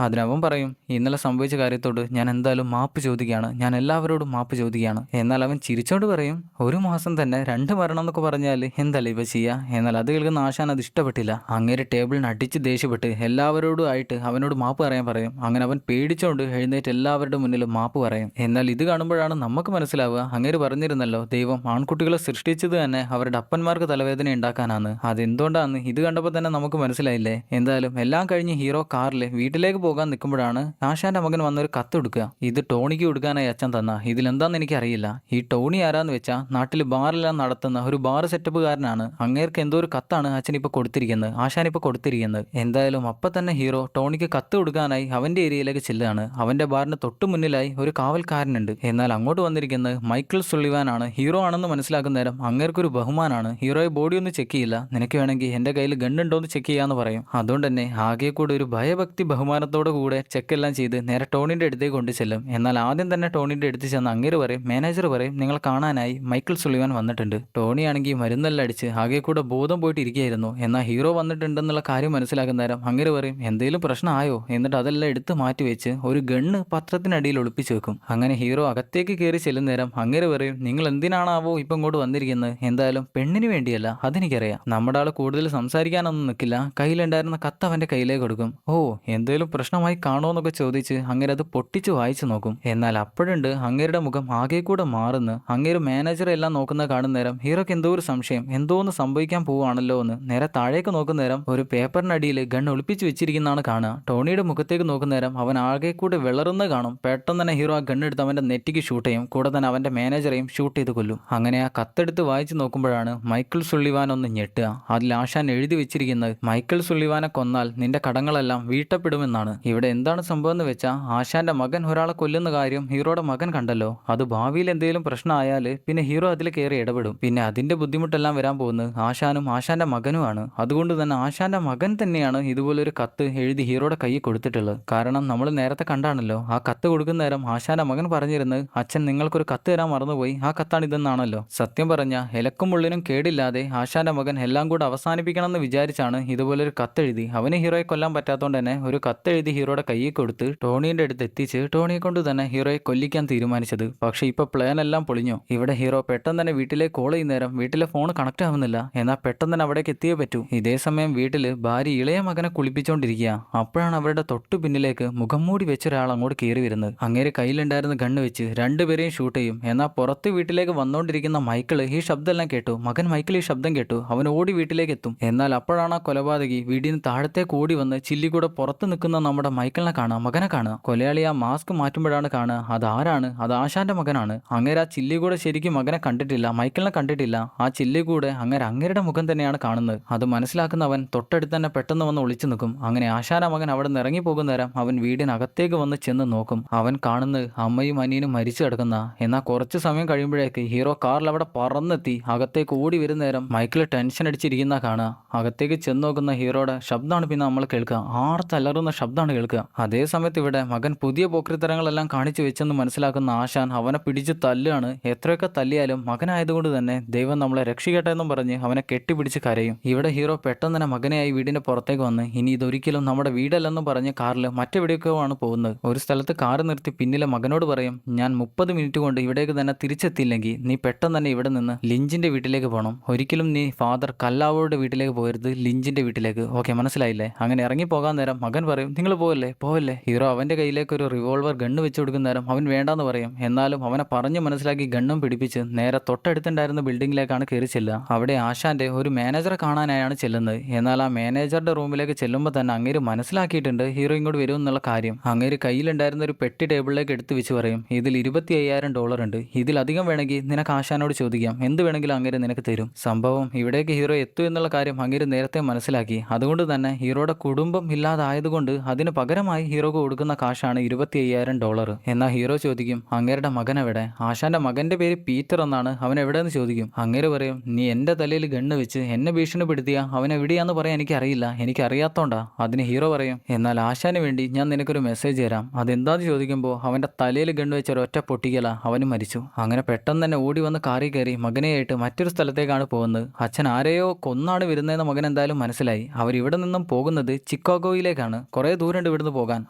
അതിനവൻ പറയും, ഇന്നലെ സംഭവിച്ച കാര്യത്തോട് ഞാൻ എന്തായാലും മാപ്പ് ചോദിക്കുകയാണ്, ഞാൻ എല്ലാവരോടും മാപ്പ് ചോദിക്കുകയാണ്. എന്നാൽ അവൻ ചിരിച്ചോണ്ട് പറയും, ഒരു മാസം തന്നെ 2 മരണം എന്നൊക്കെ പറഞ്ഞാൽ എന്തല്ലേ ഇവ ചെയ്യുക? എന്നാൽ അത് കേൾക്കുന്ന ആശാൻ അത് ഇഷ്ടപ്പെട്ടില്ല. അങ്ങേര് ടേബിളിന് അടിച്ച് ദേഷ്യപ്പെട്ട് എല്ലാവരോടും ആയിട്ട് അവനോട് മാപ്പ് പറയാൻ പറയും. അങ്ങനെ അവൻ പേടിച്ചോണ്ട് എഴുന്നേറ്റ് എല്ലാവരുടെ മുന്നിലും മാപ്പ് പറയും. എന്നാൽ ഇത് കാണുമ്പോഴാണ് നമുക്ക് മനസ്സിലാവുക, അങ്ങേര് പറഞ്ഞിരുന്നല്ലോ ദൈവം ആൺകുട്ടികളെ സൃഷ്ടിച്ചത് തന്നെ അവരുടെ അപ്പന്മാർക്ക് തലവേദന ഉണ്ടാക്കാനാണ്. അതെന്തുകൊണ്ടാന്ന് ഇത് കണ്ടപ്പോൾ തന്നെ നമുക്ക് മനസ്സിലായില്ലേ? എന്തായാലും എല്ലാം കഴിഞ്ഞ് ഹീറോ കാറിൽ വീട്ടിലേക്ക് പോകാൻ നിൽക്കുമ്പോഴാണ് ആശാന്റെ മകൻ വന്നൊരു കത്ത് കൊടുക്കുക. ഇത് ടോണിക്ക് കൊടുക്കാനായി അച്ഛൻ തന്ന. ഇതിലെന്താന്ന് എനിക്കറിയില്ല. ഈ ടോണി ആരാന്ന് വെച്ചാൽ നാട്ടിൽ ബാറെല്ലാം നടത്തുന്ന ഒരു ബാർ സെറ്റപ്പുകാരനാണ്. അങ്ങേർക്ക് എന്തോ ഒരു കത്താണ് അച്ഛൻ ഇപ്പൊ കൊടുത്തിരിക്കുന്നത്, ആശാൻ ഇപ്പൊ കൊടുത്തിരിക്കുന്നത്. എന്തായാലും അപ്പൊ തന്നെ ഹീറോ ടോണിക്ക് കത്ത് കൊടുക്കാനായി അവന്റെ ഏരിയയിലേക്ക് ചെല്ലുകയാണ്. അവന്റെ ബാറിന് തൊട്ടു മുന്നിലായി ഒരു കാവൽക്കാരനുണ്ട്. എന്നാൽ അങ്ങോട്ട് വന്നിരിക്കുന്നത് മൈക്കിൾ സുള്ളിവാൻ ആണ്. ഹീറോ ആണെന്ന് മനസ്സിലാക്കുന്ന നേരം അങ്ങേർക്കൊരു ബഹുമാനാണ്. ഹീറോയെ ബോഡി ഒന്നും ചെക്ക് ചെയ്യില്ല. നിനക്ക് വേണമെങ്കിൽ എന്റെ കയ്യിൽ ഗണ്ണുണ്ടോന്ന് ചെക്ക് ചെയ്യാന്ന് പറയും. അതുകൊണ്ട് തന്നെ ആകെ കൂടെ ഒരു ഭയഭക്തി ബഹുമാനത്തോടെ കൂടെ ചെക്കെല്ലാം ചെയ്ത് നേരെ ടോണിന്റെ അടുത്തേക്ക് കൊണ്ടു ചെല്ലും. എന്നാൽ ആദ്യം തന്നെ ടോണിന്റെ അടുത്ത് ചെന്ന് അങ്ങേര് പറയും, മാനേജർ പറയും, നിങ്ങൾ കാണാനായി മൈക്കിൾ സുള്ളിവാൻ വന്നിട്ടുണ്ട്. ടോണി ആണെങ്കിൽ മരുന്നെല്ലാം അടിച്ച് ആകെ കൂടെ ബോധം പോയിട്ട് ഇരിക്കുകയായിരുന്നു. എന്നാൽ ഹീറോ വന്നിട്ടുണ്ടെന്നുള്ള കാര്യം മനസ്സിലാക്കുന്ന നേരം അങ്ങേര് പറയും, എന്തെങ്കിലും പ്രശ്നമായോ? എന്നിട്ട് അതെല്ലാം എടുത്ത് മാറ്റി വെച്ച് ഒരു ഗണ്ണ് പത്രത്തിനടിയിൽ ഒളിപ്പിച്ചു വെക്കും. അങ്ങനെ ഹീറോ അകത്തേക്ക് കയറി ചെല്ലുന്ന നേരം അങ്ങേര് പറയും, നിങ്ങൾ എന്തിനാണാവോ ഇപ്പം ഇങ്ങോട്ട് വന്നിരിക്കുന്നത്? എന്തായാലും പെണ്ണിന് വേണ്ടിയല്ല, അതെനിക്കറിയാം. നമ്മുടെ ആൾ കൂടുതൽ സംസാരിക്കാനൊന്നും നിൽക്കില്ല. കയ്യിലുണ്ടായിരുന്ന കത്ത് അവന്റെ കയ്യിലേക്ക് കൊടുക്കും. ഓ, എന്തേലും പ്രശ്നമായി കാണുമെന്നൊക്കെ ചോദിച്ച് അങ്ങേര് അത് പൊട്ടിച്ച് വായിച്ചു നോക്കും. എന്നാൽ അപ്പോഴുണ്ട് അങ്ങേരുടെ മുഖം ആകെ കൂടെ മാറുന്നു. അങ്ങേര് മാനേജറെ എല്ലാം നോക്കുന്ന കാണുന്ന നേരം ഹീറോക്ക് എന്തോ ഒരു സംശയം, എന്തോന്ന് സംഭവിക്കാൻ പോവാണല്ലോ എന്ന്. നേരെ താഴേക്ക് നോക്കുന്ന നേരം ഒരു പേപ്പറിനടിയിൽ ഗൺ ഒളിപ്പിച്ച് വെച്ചിരിക്കുന്നതാണ് കാണുക. ടോണിയുടെ മുഖത്തേക്ക് നോക്കുന്ന നേരം അവൻ ആകെ കൂടെ വിളറുന്ന കാണും. പെട്ടെന്ന് തന്നെ ഹീറോ ആ ഗണ്ണെടുത്ത് അവന്റെ നെറ്റിക്ക് ഷൂട്ട് ചെയ്യും. കൂടെ തന്നെ അവന്റെ മാനേജറെയും ഷൂട്ട് ചെയ്ത് കൊല്ലും. അങ്ങനെ ആ കത്തെടുത്ത് വായിച്ചു നോക്കുമ്പോഴാണ് മൈക്കിൾ സുള്ളിവാൻ ഒന്ന് ഞെട്ടുക. അതിൽ ആശാൻ എഴുതി വെച്ചിരിക്കുന്നത്, മൈക്കിൾ സുള്ളിവാനെ കൊന്നാൽ നിന്റെ കടങ്ങളെല്ലാം വീട്ടപ്പെടുമെന്നാണ്. ഇവിടെ എന്താണ് സംഭവം എന്ന് വെച്ചാൽ ആശാന്റെ മകൻ ഒരാളെ കൊല്ലുന്ന കാര്യം ഹീറോയുടെ മകൻ കണ്ടല്ലോ. അത് ഭാവിയിൽ എന്തെങ്കിലും പ്രശ്നമായാൽ പിന്നെ ഹീറോ അതിൽ കയറി ഇടപെടും. പിന്നെ അതിന്റെ ബുദ്ധിമുട്ടെല്ലാം വരാൻ പോകുന്നത് ആശാനും ആശാന്റെ മകനുമാണ്. അതുകൊണ്ട് തന്നെ ആശാന്റെ മകൻ തന്നെയാണ് ഇതുപോലൊരു കത്ത് എഴുതി ഹീറോയുടെ കയ്യിൽ കൊടുത്തിട്ടുള്ളത്. കാരണം നമ്മൾ നേരത്തെ കണ്ടാണല്ലോ, ആ കത്ത് കൊടുക്കുന്ന നേരം ആശാന്റെ മകൻ പറഞ്ഞിരുന്നത്, അച്ഛൻ നിങ്ങൾക്കൊരു കത്ത് തരാൻ മറന്നുപോയി, ആ കത്താണ് ഇതെന്നാണല്ലോ. സത്യം പറഞ്ഞ ഇലക്കും മുള്ളിനും കേടില്ലാതെ ആശാന്റെ മകൻ എല്ലാം കൂടെ അവസാനിപ്പിക്കണം എന്ന് വിചാരിച്ചാണ് ഇതുപോലൊരു കത്തെഴുതി. അവന് ഹീറോയെ കൊല്ലാൻ പറ്റാത്തതുകൊണ്ട് തന്നെ ഒരു കത്തെഴുതി ഹീറോയുടെ കയ്യിൽ കൊടുത്ത് ടോണീന്റെ അടുത്ത് എത്തിച്ച് ടോണിയെ കൊണ്ട് തന്നെ ഹീറോയെ കൊല്ലിക്കാൻ തീരുമാനിച്ചത്. പക്ഷെ ഇപ്പൊ പ്ലാൻ എല്ലാം പൊളിഞ്ഞു. ഇവിടെ ഹീറോ പെട്ടെന്ന് തന്നെ വീട്ടിലേക്ക് കോൾ ചെയ്യുന്ന നേരം വീട്ടിലെ ഫോൺ കണക്ട് ആവുന്നില്ല. എന്നാൽ പെട്ടെന്ന് തന്നെ അവിടേക്ക് എത്തിയേ പറ്റൂ. ഇതേ സമയം വീട്ടില് ഭാര്യ ഇളയ മകനെ കുളിപ്പിച്ചോണ്ടിരിക്കുക. അപ്പോഴാണ് അവരുടെ തൊട്ടു പിന്നിലേക്ക് മുഖം മൂടി വെച്ച ഒരാൾ അങ്ങോട്ട് കയറി വരുന്നത്. അങ്ങേര് കയ്യിലുണ്ടായിരുന്ന ഗണ്ണ് വെച്ച് രണ്ടുപേരെയും ഷൂട്ട് ചെയ്യും. എന്നാൽ പുറത്ത് വീട്ടിലേക്ക് വന്നുകൊണ്ടിരിക്കുന്ന മൈക്കിള് ഈ ശബ്ദമെല്ലാം കേട്ടു. മകൻ മൈക്കിൾ ഈ ശബ്ദം കേട്ടു. അവൻ ഓടി വീട്ടിലേക്ക് എത്തും. എന്നാൽ അപ്പോഴാണ് ആ കൊലപാതകി വീടിന് താഴത്തേക്ക് ഓടി വന്ന് ചില്ലി കൂടെ പുറത്ത് നിൽക്കുന്ന നമ്മുടെ മൈക്കിളിനെ കാണുക, മകനെ കാണുക. കൊലയാളി ആ മാസ്ക് മാറ്റുമ്പോഴാണ് കാണുക അതാരാണ്, അത് ആശാന്റെ മകനാണ്. അങ്ങേര് ആ ചില്ലി കൂടെ ശരിക്കും മകനെ കണ്ടിട്ടില്ല, മൈക്കിളിനെ കണ്ടിട്ടില്ല. ആ ചില്ലി കൂടെ അങ്ങേരുടെ മുഖം തന്നെയാണ് കാണുന്നത്. അത് മനസ്സിലാക്കുന്നവൻ തൊട്ടടുത്ത് തന്നെ പെട്ടെന്ന് വന്ന് ഒളിച്ചു നിൽക്കും. അങ്ങനെ ആശാന്റെ മകൻ അവിടെ നിന്ന് ഇറങ്ങി പോകുന്ന നേരം അവൻ വീടിനകത്തേക്ക് വന്ന് ചെന്ന് നോക്കും. അവൻ കാണുന്നത് അമ്മയും അനിയനും മരിച്ചു കിടക്കുന്ന. എന്നാൽ കുറച്ച് സമയം കഴിയുമ്പോഴേക്ക് ഹീറോ കാറിൽ അവിടെ പറന്നെത്തി അകത്തേക്ക് ഓടി വരുന്ന നേരം മൈക്കിൾ ടെൻഷൻ അടിച്ചിരിക്കുന്ന കാണുക. അകത്തേക്ക് ചെന്ന് നോക്കുന്ന ഹീറോയുടെ ശബ്ദമാണ് പിന്നെ നമ്മൾ കേൾക്കുക. ആർത്തലറുന്ന ശബ്ദമാണ് കേൾക്കുക. അതേ സമയത്ത് ഇവിടെ മകൻ പുതിയ പോക്രിത്തരങ്ങളെല്ലാം കാണിച്ചു വെച്ചെന്ന് മനസ്സിലാക്കുന്ന ആശാൻ അവനെ പിടിച്ച് തല്ലുകയാണ്. എത്രയൊക്കെ തല്ലിയാലും മകനായതുകൊണ്ട് തന്നെ ദൈവം നമ്മളെ രക്ഷിക്കട്ടെ എന്നും പറഞ്ഞ് അവനെ കെട്ടിപ്പിടിച്ച് കരയും. ഇവിടെ ഹീറോ പെട്ടെന്ന് തന്നെ മകനെയായി വീടിന്റെ പുറത്തേക്ക് വന്ന് ഇനി ഇതൊരിക്കലും നമ്മുടെ വീടല്ലെന്നും പറഞ്ഞ് കാറിൽ മറ്റെവിടെയൊക്കെയോ ആണ് പോകുന്നത്. ഒരു സ്ഥലത്ത് കാറ് നിർത്തി പിന്നിലെ മകനോട് പറയും, ഞാൻ 30 മിനിറ്റ് കൊണ്ട് ഇവിടേക്ക് തന്നെ തിരിച്ചെത്തിയില്ലെങ്കിൽ നീ പെട്ടെന്ന് തന്നെ ഇവിടെ നിന്ന് ലിഞ്ചിന്റെ വീട്ടിലേക്ക് പോകണം. ഒരിക്കലും നീ ഫാദർ മല്ലാവോയുടെ വീട്ടിലേക്ക് പോകരുത്, ലിഞ്ചിന്റെ വീട്ടിലേക്ക്. ഓക്കെ, മനസ്സിലായില്ലേ? അങ്ങനെ ഇറങ്ങി പോകാൻ നേരം മകൻ പറയും, നിങ്ങൾ പോവല്ലേ പോവല്ലേ. ഹീറോ അവന്റെ കയ്യിലേക്ക് ഒരു റിവോൾവർ ഗണ്ണ് വെച്ച് കൊടുക്കുന്ന നേരം അവൻ വേണ്ടാന്ന് പറയും. എന്നാലും അവനെ പറഞ്ഞു മനസ്സിലാക്കി ഗണ്ണും പിടിപ്പിച്ച് നേരെ തൊട്ടടുത്തുണ്ടായിരുന്ന ബിൽഡിങ്ങിലേക്കാണ് കയറി ചെല്ലുക. അവിടെ ആശാന്റെ ഒരു മാനേജറെ കാണാനായാണ് ചെല്ലുന്നത്. എന്നാൽ ആ മാനേജറുടെ റൂമിലേക്ക് ചെല്ലുമ്പോൾ തന്നെ അങ്ങേര് മനസ്സിലാക്കിയിട്ടുണ്ട് ഹീറോ ഇങ്ങോട്ട് വരും എന്നുള്ള കാര്യം. അങ്ങേര് കയ്യിലുണ്ടായിരുന്ന ഒരു പെട്ടി ടേബിളിലേക്ക് എടുത്തു വെച്ച് പറയും, ഇതിൽ $25,000 ഉണ്ട്. ഇതിലധികം വേണമെങ്കിൽ നിനക്ക് ആശാനോട് ചോദിക്കാം, എന്ത് വേണമെങ്കിലും അങ്ങേര് നിനക്ക് തരും. സംഭവം ഇവിടേക്ക് ഹീറോ എത്തും എന്നുള്ള കാര്യം അങ്ങേര് നേരത്തെ മനസ്സിലാക്കി. അതുകൊണ്ട് തന്നെ ഹീറോയുടെ കുടുംബം ഇല്ലാതായതുകൊണ്ട് അതിന് പകരമായി ഹീറോക്ക് കൊടുക്കുന്ന കാശാണ് $25,000. എന്നാൽ ഹീറോ ചോദിക്കും, അങ്ങേരുടെ മകൻ എവിടെ? ആശാന്റെ മകന്റെ പേര് പീറ്റർ എന്നാണ്, അവൻ എവിടെയെന്ന് ചോദിക്കും. അങ്ങേര് പറയും, നീ എന്റെ തലയിൽ ഗണ്ണ് വെച്ച് എന്നെ ഭീഷണിപ്പെടുത്തിയ അവൻ എവിടെയാന്ന് പറയാൻ എനിക്കറിയില്ല, എനിക്കറിയാത്തോണ്ടാ. അതിന് ഹീറോ പറയും, എന്നാൽ ആശാന് വേണ്ടി ഞാൻ നിനക്കൊരു മെസ്സേജ് തരാം. അതെന്താന്ന് ചോദിക്കുമ്പോൾ അവന്റെ തലയിൽ ഗണ്ണ് വെച്ച ഒരൊറ്റ പൊട്ടിക്കല അവനും മരിച്ചു. അങ്ങനെ പെട്ടെന്ന് തന്നെ ഓടി വന്ന് കാറി കയറി മകനെയായിട്ട് മറ്റൊരു സ്ഥലത്തേക്കാണ് പോകുന്നത്. അച്ഛൻ ആരെയോ കൊന്നാണ് വരുന്നതെന്ന് മകൻ എന്തായാലും മനസ്സിലായി. അവരിവിടെ നിന്നും പോകുന്നത് ചിക്കാഗോയിലേക്കാണ്. കുറെ ദൂരമുണ്ട് ഇവിടുന്ന് പോകാൻ.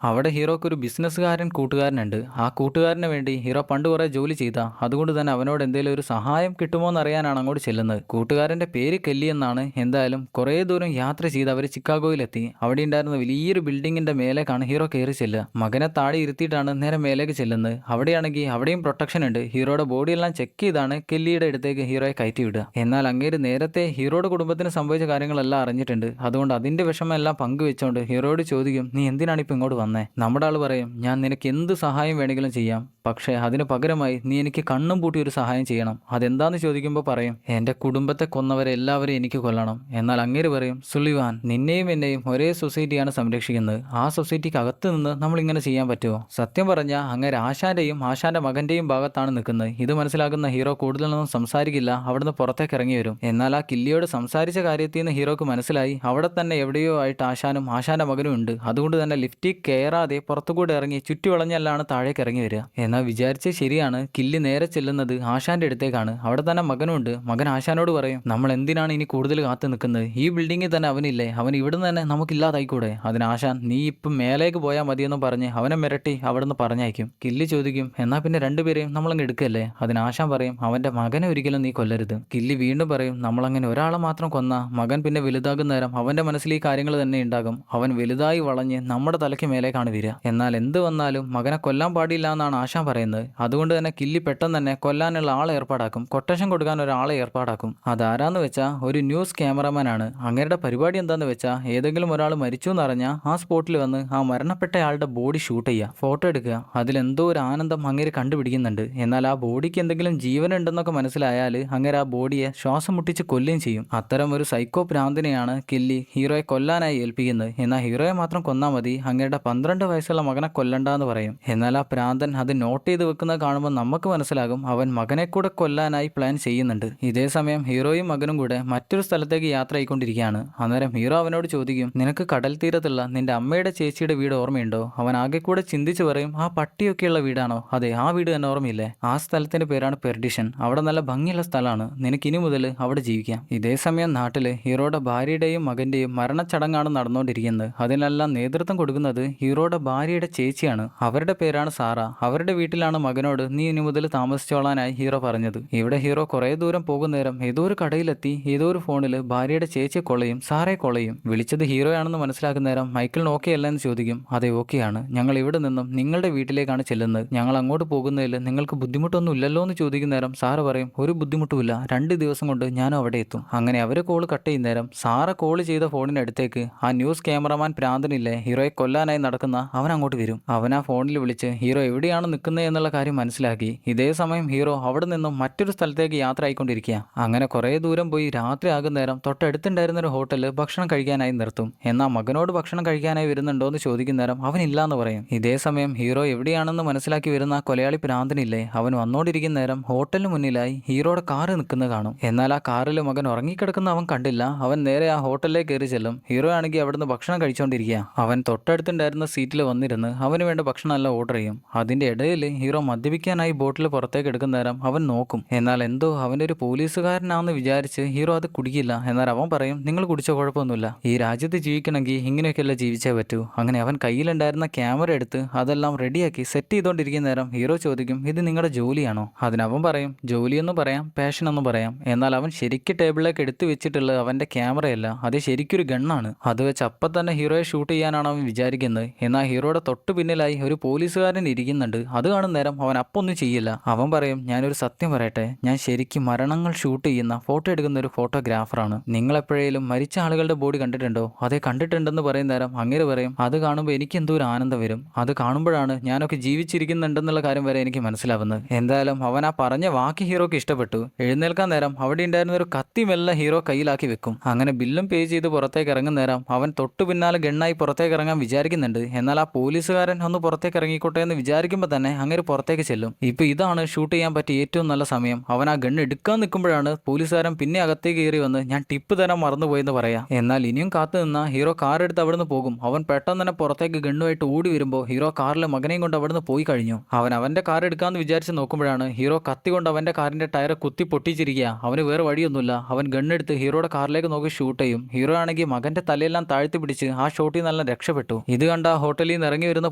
അവിടെ ഹീറോക്ക് ഒരു ബിസിനസ്സുകാരൻ കൂട്ടുകാരനുണ്ട്. ആ കൂട്ടുകാരന് വേണ്ടി ഹീറോ പണ്ട് കുറെ ജോലി ചെയ്ത, അതുകൊണ്ട് തന്നെ അവനോട് എന്തെങ്കിലും ഒരു സഹായം കിട്ടുമോ എന്നറിയാനാണ് അങ്ങോട്ട് ചെല്ലുന്നത്. കൂട്ടുകാരന്റെ പേര് കെല്ലി എന്നാണ്. എന്തായാലും കുറേ ദൂരം യാത്ര ചെയ്ത് അവർ ചിക്കാഗോയിലെത്തി. അവിടെ ഉണ്ടായിരുന്ന വലിയൊരു ബിൽഡിങ്ങിന്റെ മേലേക്കാണ് ഹീറോ കയറി ചെല്ലുക. മകനെ താഴെ ഇരുത്തിയിട്ടാണ് നേരെ മേലേക്ക് ചെല്ലുന്നത്. അവിടെയാണെങ്കിൽ അവിടെയും പ്രൊട്ടക്ഷൻ ഉണ്ട്. ഹീറോയുടെ ബോഡിയെല്ലാം ചെക്ക് ചെയ്താണ് കെല്ലിയുടെ അടുത്തേക്ക് ഹീറോയെ കയറ്റി വിടുക. എന്നാൽ അങ്ങേര് നേരത്തെ ഹീറോയുടെ കുടുംബത്തിന് സംഭവിച്ച കാര്യങ്ങളെല്ലാം അറിഞ്ഞിട്ടുണ്ട്. അതുകൊണ്ട് അതിന്റെ വിഷമമെല്ലാം പങ്കുവെച്ചുകൊണ്ട് ഹീറോയോട് ചോദിക്കും, നീ എന്തിനാണ് ഇപ്പം ഇങ്ങോട്ട് വന്നേ? നമ്മുടെ ആൾ പറയും, ഞാൻ നിനക്ക് എന്ത് സഹായം വേണമെങ്കിലും ചെയ്യാം, പക്ഷേ അതിന് പകരമായി നീ എനിക്ക് കണ്ണും പൂട്ടി ഒരു സഹായം ചെയ്യണം. അതെന്താന്ന് ചോദിക്കുമ്പോൾ പറയും, എന്റെ കുടുംബത്തെ കൊന്നവരെ എല്ലാവരെയും എനിക്ക് കൊല്ലണം. എന്നാൽ അങ്ങേര് പറയും, സുലിവാൻ, നിന്നെയും എന്നെയും ഒരേ സൊസൈറ്റിയാണ് സംരക്ഷിക്കുന്നത്. ആ സൊസൈറ്റിക്ക് അകത്ത് നിന്ന് നമ്മൾ ഇങ്ങനെ ചെയ്യാൻ പറ്റുമോ? സത്യം പറഞ്ഞാൽ അങ്ങേര് ആശാന്റെയും ആശാന്റെ മകന്റെയും ഭാഗത്താണ് നിൽക്കുന്നത്. ഇത് മനസ്സിലാക്കുന്ന ഹീറോ കൂടുതലൊന്നും സംസാരിക്കില്ല, അവിടുന്ന് പുറത്തേക്ക് ഇറങ്ങി വരും. എന്നാൽ ആ കില്ലിയോട് സംസാരിച്ച കാര്യത്തിൽ നിന്ന് ഹീറോക്ക് മനസ്സിലായി അവിടെ തന്നെ എവിടെയോ ആയിട്ട് ആശാനും ആശാന്റെ മകനും ഉണ്ട്. അതുകൊണ്ട് തന്നെ ലിഫ്റ്റിൽ കയറാതെ പുറത്തുകൂടെ ഇറങ്ങി ചുറ്റി വളഞ്ഞല്ലാണ് താഴേക്ക് ഇറങ്ങി വരിക. എന്നാൽ വിചാരിച്ചത് ശരിയാണ്. കില്ലി നേരെ ചെല്ലുന്നത് ആശാന്റെ അടുത്തേക്കാണ്. അവിടെ തന്നെ മകനുണ്ട്. മകൻ ആശാനോട് പറയും, നമ്മൾ എന്തിനാണ് ഇനി കൂടുതൽ കാത്തു നിൽക്കുന്നത്? ഈ ബിൽഡിങ്ങിൽ തന്നെ അവനില്ലേ, അവൻ ഇവിടുന്ന് തന്നെ നമുക്കില്ലാതായിക്കൂടെ? അതിന് ആശാൻ, നീ ഇപ്പം മേലേക്ക് പോയാൽ മതിയെന്ന് പറഞ്ഞ് അവനെ മിരട്ടി അവിടുന്ന് പറഞ്ഞയക്കും. കില്ലി ചോദിക്കും, എന്നാ പിന്നെ രണ്ടുപേരെയും നമ്മളങ്ങ് എടുക്കല്ലേ? അതിന് ആശാൻ പറയും, അവന്റെ മകനെ ഒരിക്കലും നീ കൊല്ലരുത്. കില്ലി വീണ്ടും പറയും, നമ്മളങ്ങനെ ഒരാളെ മാത്രം കൊന്ന മകൻ പിന്നെ വലുതാകുന്ന നേരം അവന്റെ മനസ്സിൽ ഈ കാര്യങ്ങൾ തന്നെ ഉണ്ടാകും. അവൻ വലുതായി വളഞ്ഞ് നമ്മുടെ തലയ്ക്ക് മേലേക്കാണ് വരിക. എന്നാൽ എന്ത് വന്നാലും മകനെ കൊല്ലാൻ പാടില്ല എന്നാണ് ആശാൻ പറയുന്നത്. അതുകൊണ്ട് തന്നെ കില്ലി പെട്ടെന്ന് തന്നെ കൊല്ലാനുള്ള ആളെ ഏർപ്പാടാക്കും. കൊട്ടേഷൻ കൊടുക്കാൻ ഒരാളെ ഏർപ്പാടാക്കും. അതാരാന്ന് വെച്ചാൽ ഒരു ന്യൂസ് ക്യാമറമാൻ ആണ്. അങ്ങേരുടെ പരിപാടി എന്താന്ന് വെച്ചാൽ ഏതെങ്കിലും ഒരാൾ മരിച്ചു എന്നറിഞ്ഞാൽ ആ സ്പോട്ടിൽ വന്ന് ആ മരണപ്പെട്ട ആളുടെ ബോഡി ഷൂട്ട് ചെയ്യുക, ഫോട്ടോ എടുക്കുക. അതിലെന്തോ ഒരു ആനന്ദം അങ്ങേര് കണ്ടുപിടിക്കുന്നുണ്ട്. എന്നാൽ ആ ബോഡിക്ക് എന്തെങ്കിലും ജീവൻ ഉണ്ടെന്നൊക്കെ മനസ്സിലായാൽ അങ്ങേര് ആ ബോഡിയെ ശ്വാസം മുട്ടിച്ച് കൊല്ലുകയും ചെയ്യും. അത്തരം ഒരു സൈക്കോ ഭ്രാന്തിനെയാണ് കില്ലി ഹീറോയെ കൊല്ലാനായി ഏൽപ്പിക്കുന്നത്. എന്നാൽ ഹീറോയെ മാത്രം കൊന്നാൽ മതി, അങ്ങേരുടെ 12 വയസ്സുള്ള മകനെ കൊല്ലണ്ടെന്ന് പറയും. എന്നാൽ ആ ഭ്രാന്തൻ അത് നോട്ട് ചെയ്ത് വെക്കുന്നത് കാണുമ്പോൾ നമുക്ക് മനസ്സിലാകും അവൻ മകനെ കൂടെ കൊല്ലാനായി പ്ലാൻ ചെയ്യുന്നുണ്ട്. ഇതേ സമയം ഹീറോയും മകനും കൂടെ മറ്റൊരു സ്ഥലത്തേക്ക് യാത്ര ആയിക്കൊണ്ടിരിക്കുകയാണ്. അന്നേരം ഹീറോ അവനോട് ചോദിക്കും, നിനക്ക് കടൽ തീരത്തുള്ള നിന്റെ അമ്മയുടെ ചേച്ചിയുടെ വീട് ഓർമ്മയുണ്ടോ? അവൻ ആകെ കൂടെ ചിന്തിച്ച് പറയും, ആ പട്ടിയൊക്കെയുള്ള വീടാണോ? അതെ, ആ വീട് തന്നെ ഓർമ്മയില്ലേ? ആ സ്ഥലത്തിന്റെ പേരാണ് പെർഡിഷൻ. അവിടെ നല്ല ഭംഗിയുള്ള സ്ഥലമാണ്, നിനക്ക് ഇനി മുതൽ അവിടെ ജീവിക്കാം. ഇതേ സമയം നാട്ടില് ഹീറോയുടെ ഭാര്യയുടെയും മകന്റെയും മരണച്ചടങ്ങാണ് നടന്നുകൊണ്ടിരിക്കുന്നത്. അതിനെല്ലാം നേതൃത്വം കൊടുക്കുന്നത് ഹീറോയുടെ ഭാര്യയുടെ ചേച്ചിയാണ്. അവരുടെ പേരാണ് സാറ. അവരുടെ വീട്ടിലാണ് മകനോട് നീ ഇനി മുതൽ താമസിച്ചോളാനായി ഹീറോ പറഞ്ഞത്. ഇവിടെ ഹീറോ കുറെ ദൂരം പോകുന്നേരം ഏതോ ഒരു കടയിലെത്തി ഏതോ ഒരു ഫോണിൽ ഭാര്യയുടെ ചേച്ചിയെ കൊള്ളയും സാറയെ കൊള്ളയും. വിളിച്ചത് ഹീറോയാണെന്ന് മനസ്സിലാക്കുന്നേരം മൈക്കിളിന് ഓക്കെ അല്ല എന്ന് ചോദിക്കും. അതെ, ഓക്കെയാണ്. ഞങ്ങൾ ഇവിടെ നിന്നും നിങ്ങളുടെ വീട്ടിലേക്കാണ് ചെല്ലുന്നത്. ഞങ്ങൾ അങ്ങോട്ട് പോകുന്നതിൽ നിങ്ങൾക്ക് ബുദ്ധിമുട്ടൊന്നും ഇല്ലല്ലോ എന്ന് ചോദിക്കുന്നേരം സാറ് പറയും, ഒരു ബുദ്ധിമുട്ടുമില്ല, 2 ദിവസം കൊണ്ട് ഞാനും അവിടെ എത്തും. അങ്ങനെ അവരെ കോള് കട്ട് ചെയ്യുന്നേരം സാറ കോള് ചെയ്ത ഫോണിനടുത്തേക്ക് ആ ന്യൂസ് ക്യാമറമാൻ പ്രാന്തനില്ലേ ഹീറോയെ കൊല്ലാനായി നടക്കുന്ന അവൻ അങ്ങോട്ട് വരും. അവൻ ആ ഫോണിൽ വിളിച്ച് ഹീറോ എവിടെയാണ് നിൽക്കുന്നത് എന്നുള്ള കാര്യം മനസ്സിലാക്കി. ഇതേ സമയം ഹീറോ അവിടെ നിന്നും മറ്റൊരു സ്ഥലത്തേക്ക് യാത്ര ആയിക്കൊണ്ടിരിക്കുക. അങ്ങനെ കുറെ ദൂരം പോയി രാത്രി ആകുന്നേരം തൊട്ടടുത്തുണ്ടായിരുന്ന ഒരു ഹോട്ടലിൽ ഭക്ഷണം കഴിക്കാനായി നിർത്തും. എന്നാൽ മകനോട് ഭക്ഷണം കഴിക്കാനായി വരുന്നുണ്ടോ എന്ന് ചോദിക്കുന്നേരം അവൻ ഇല്ലാന്ന് പറയും. ഇതേ സമയം ഹീറോ എവിടെയാണെന്ന് മനസ്സിലാക്കി വരുന്ന ആ കൊലയാളി പ്രാന്തനില്ലേ അവൻ വന്നോണ്ടിരിക്കുന്ന നേരം ഹോട്ടലിന് മുന്നിലായി ഹീറോയുടെ കാറ് നിൽക്കുന്നത് കാണും. എന്നാൽ ആ കാറിൽ മകൻ ഉറങ്ങിക്കിടക്കുന്ന അവൻ കണ്ടില്ല. അവൻ നേരെ ആ ഹോട്ടലിലേക്ക് കയറി ചെല്ലും. ഹീറോ ആണെങ്കിൽ അവിടുന്ന് ഭക്ഷണം കഴിച്ചുകൊണ്ടിരിക്കുക. അവൻ തൊട്ടടുത്തുണ്ടായിരുന്ന സീറ്റിൽ വന്നിരുന്ന് അവന് വേണ്ട ഭക്ഷണം എല്ലാം ഓർഡർ ചെയ്യും. അതിന്റെ ഇടയിൽ രാത്രിയിൽ ഹീറോ മദ്യപിക്കാനായി ബോട്ടിൽ പുറത്തേക്ക് എടുക്കുന്ന നേരം അവൻ നോക്കും. എന്നാൽ എന്തോ അവൻ്റെ ഒരു പോലീസുകാരനാണെന്ന് വിചാരിച്ച് ഹീറോ അത് കുടിക്കില്ല. എന്നാൽ അവൻ പറയും, നിങ്ങൾ കുടിച്ച കുഴപ്പമൊന്നുമില്ല, ഈ രാജ്യത്ത് ജീവിക്കണമെങ്കിൽ ഇങ്ങനെയൊക്കെയല്ല ജീവിച്ചേ പറ്റൂ. അങ്ങനെ അവൻ കയ്യിലുണ്ടായിരുന്ന ക്യാമറ എടുത്ത് അതെല്ലാം റെഡിയാക്കി സെറ്റ് ചെയ്തുകൊണ്ടിരിക്കുന്ന നേരം ഹീറോ ചോദിക്കും, ഇത് നിങ്ങളുടെ ജോലിയാണോ? അതിനവൻ പറയും, ജോലിയെന്ന് പറയാം, പാഷനെന്ന് പറയാം. എന്നാൽ അവൻ ശരിക്കും ടേബിളിലേക്ക് എടുത്തു വെച്ചിട്ടുള്ളത് അവൻ്റെ ക്യാമറയല്ല, അത് ശരിക്കൊരു ഗണ്ണാണ്. അത് വെച്ച് അപ്പം തന്നെ ഹീറോയെ ഷൂട്ട് ചെയ്യാനാണ് അവൻ വിചാരിക്കുന്നത്. എന്നാൽ ഹീറോയുടെ തൊട്ട് പിന്നിലായി ഒരു പോലീസുകാരൻ ഇരിക്കുന്നുണ്ട്. അത് കാണുന്ന നേരം അവൻ ഒന്നും ചെയ്യില്ല. അവൻ പറയും, ഞാനൊരു സത്യം പറയട്ടെ, ഞാൻ ശരിക്കും മരണങ്ങൾ ഷൂട്ട് ചെയ്യുന്ന ഫോട്ടോ എടുക്കുന്ന ഒരു ഫോട്ടോഗ്രാഫറാണ്. നിങ്ങൾ എപ്പോഴേലും മരിച്ച ആളുകളുടെ ബോഡി കണ്ടിട്ടുണ്ടോ? അതേ, കണ്ടിട്ടുണ്ടെന്ന് പറയുന്ന നേരം അങ്ങേര് പറയും, അത് കാണുമ്പോൾ എനിക്ക് എന്തോ ഒരു ആനന്ദം വരും. അത് കാണുമ്പോഴാണ് ഞാനൊക്കെ ജീവിച്ചിരിക്കുന്നുണ്ടെന്നുള്ള കാര്യം വരെ എനിക്ക് മനസ്സിലാവുന്നത്. എന്തായാലും അവൻ ആ പറഞ്ഞ വാക്ക് ഹീറോക്ക് ഇഷ്ടപ്പെട്ടു. എഴുന്നേൽക്കാൻ നേരം അവിടെ ഉണ്ടായിരുന്ന ഒരു കത്തി മെല്ലെ ഹീറോ കയ്യിലാക്കി വെക്കും. അങ്ങനെ ബില്ലും പേ ചെയ്ത് പുറത്തേക്ക് ഇറങ്ങുന്ന നേരം അവൻ തൊട്ടു പിന്നാലെ ഗണ്ണായി പുറത്തേക്ക് ഇറങ്ങാൻ വിചാരിക്കുന്നുണ്ട്. എന്നാൽ ആ പോലീസുകാരൻ ഒന്ന് പുറത്തേക്ക് ഇറങ്ങിക്കോട്ടെ എന്ന് വിചാരിക്കുമ്പോൾ തന്നെ അങ്ങനെ പുറത്തേക്ക് ചെല്ലും. ഇപ്പൊ ഇതാണ് ഷൂട്ട് ചെയ്യാൻ പറ്റിയ ഏറ്റവും നല്ല സമയം. അവൻ ആ ഗണ്ണ് എടുക്കാൻ നിൽക്കുമ്പോഴാണ് പോലീസുകാരൻ പിന്നെ അകത്തേക്ക് കയറി വന്ന്, ഞാൻ ടിപ്പ് തരാൻ മറന്നുപോയെന്ന് പറയാം. എന്നാൽ ഇനിയും കാത്തു നിന്ന ഹീറോ കാർ എടുത്ത് അവിടുന്ന് പോകും. അവൻ പെട്ടെന്ന് തന്നെ പുറത്തേക്ക് ഗണ്ണുമായിട്ട് ഓടി വരുമ്പോൾ ഹീറോ കാറിലെ മകനെയും കൊണ്ട് അവിടുന്ന് പോയി കഴിഞ്ഞു. അവന്റെ കാർ എടുക്കാമെന്ന് വിചാരിച്ച് നോക്കുമ്പോഴാണ് ഹീറോ കത്തി കൊണ്ട് അവന്റെ കാറിന്റെ ടയർ കുത്തി പൊട്ടിച്ചിരിക്കുക. അവന് വേറെ വഴിയൊന്നുമില്ല. അവൻ ഗണ്ണെടുത്ത് ഹീറോയുടെ കാറിലേക്ക് നോക്കി ഷൂട്ട് ചെയ്യും. ഹീറോ ആണെങ്കിൽ മകന്റെ തലയെല്ലാം താഴ്ത്തി പിടിച്ച് ആ ഷോട്ടിൽ നല്ല രക്ഷപ്പെട്ടു. ഇത് കണ്ട ഹോട്ടലിൽ നിന്ന് ഇറങ്ങി വരുന്ന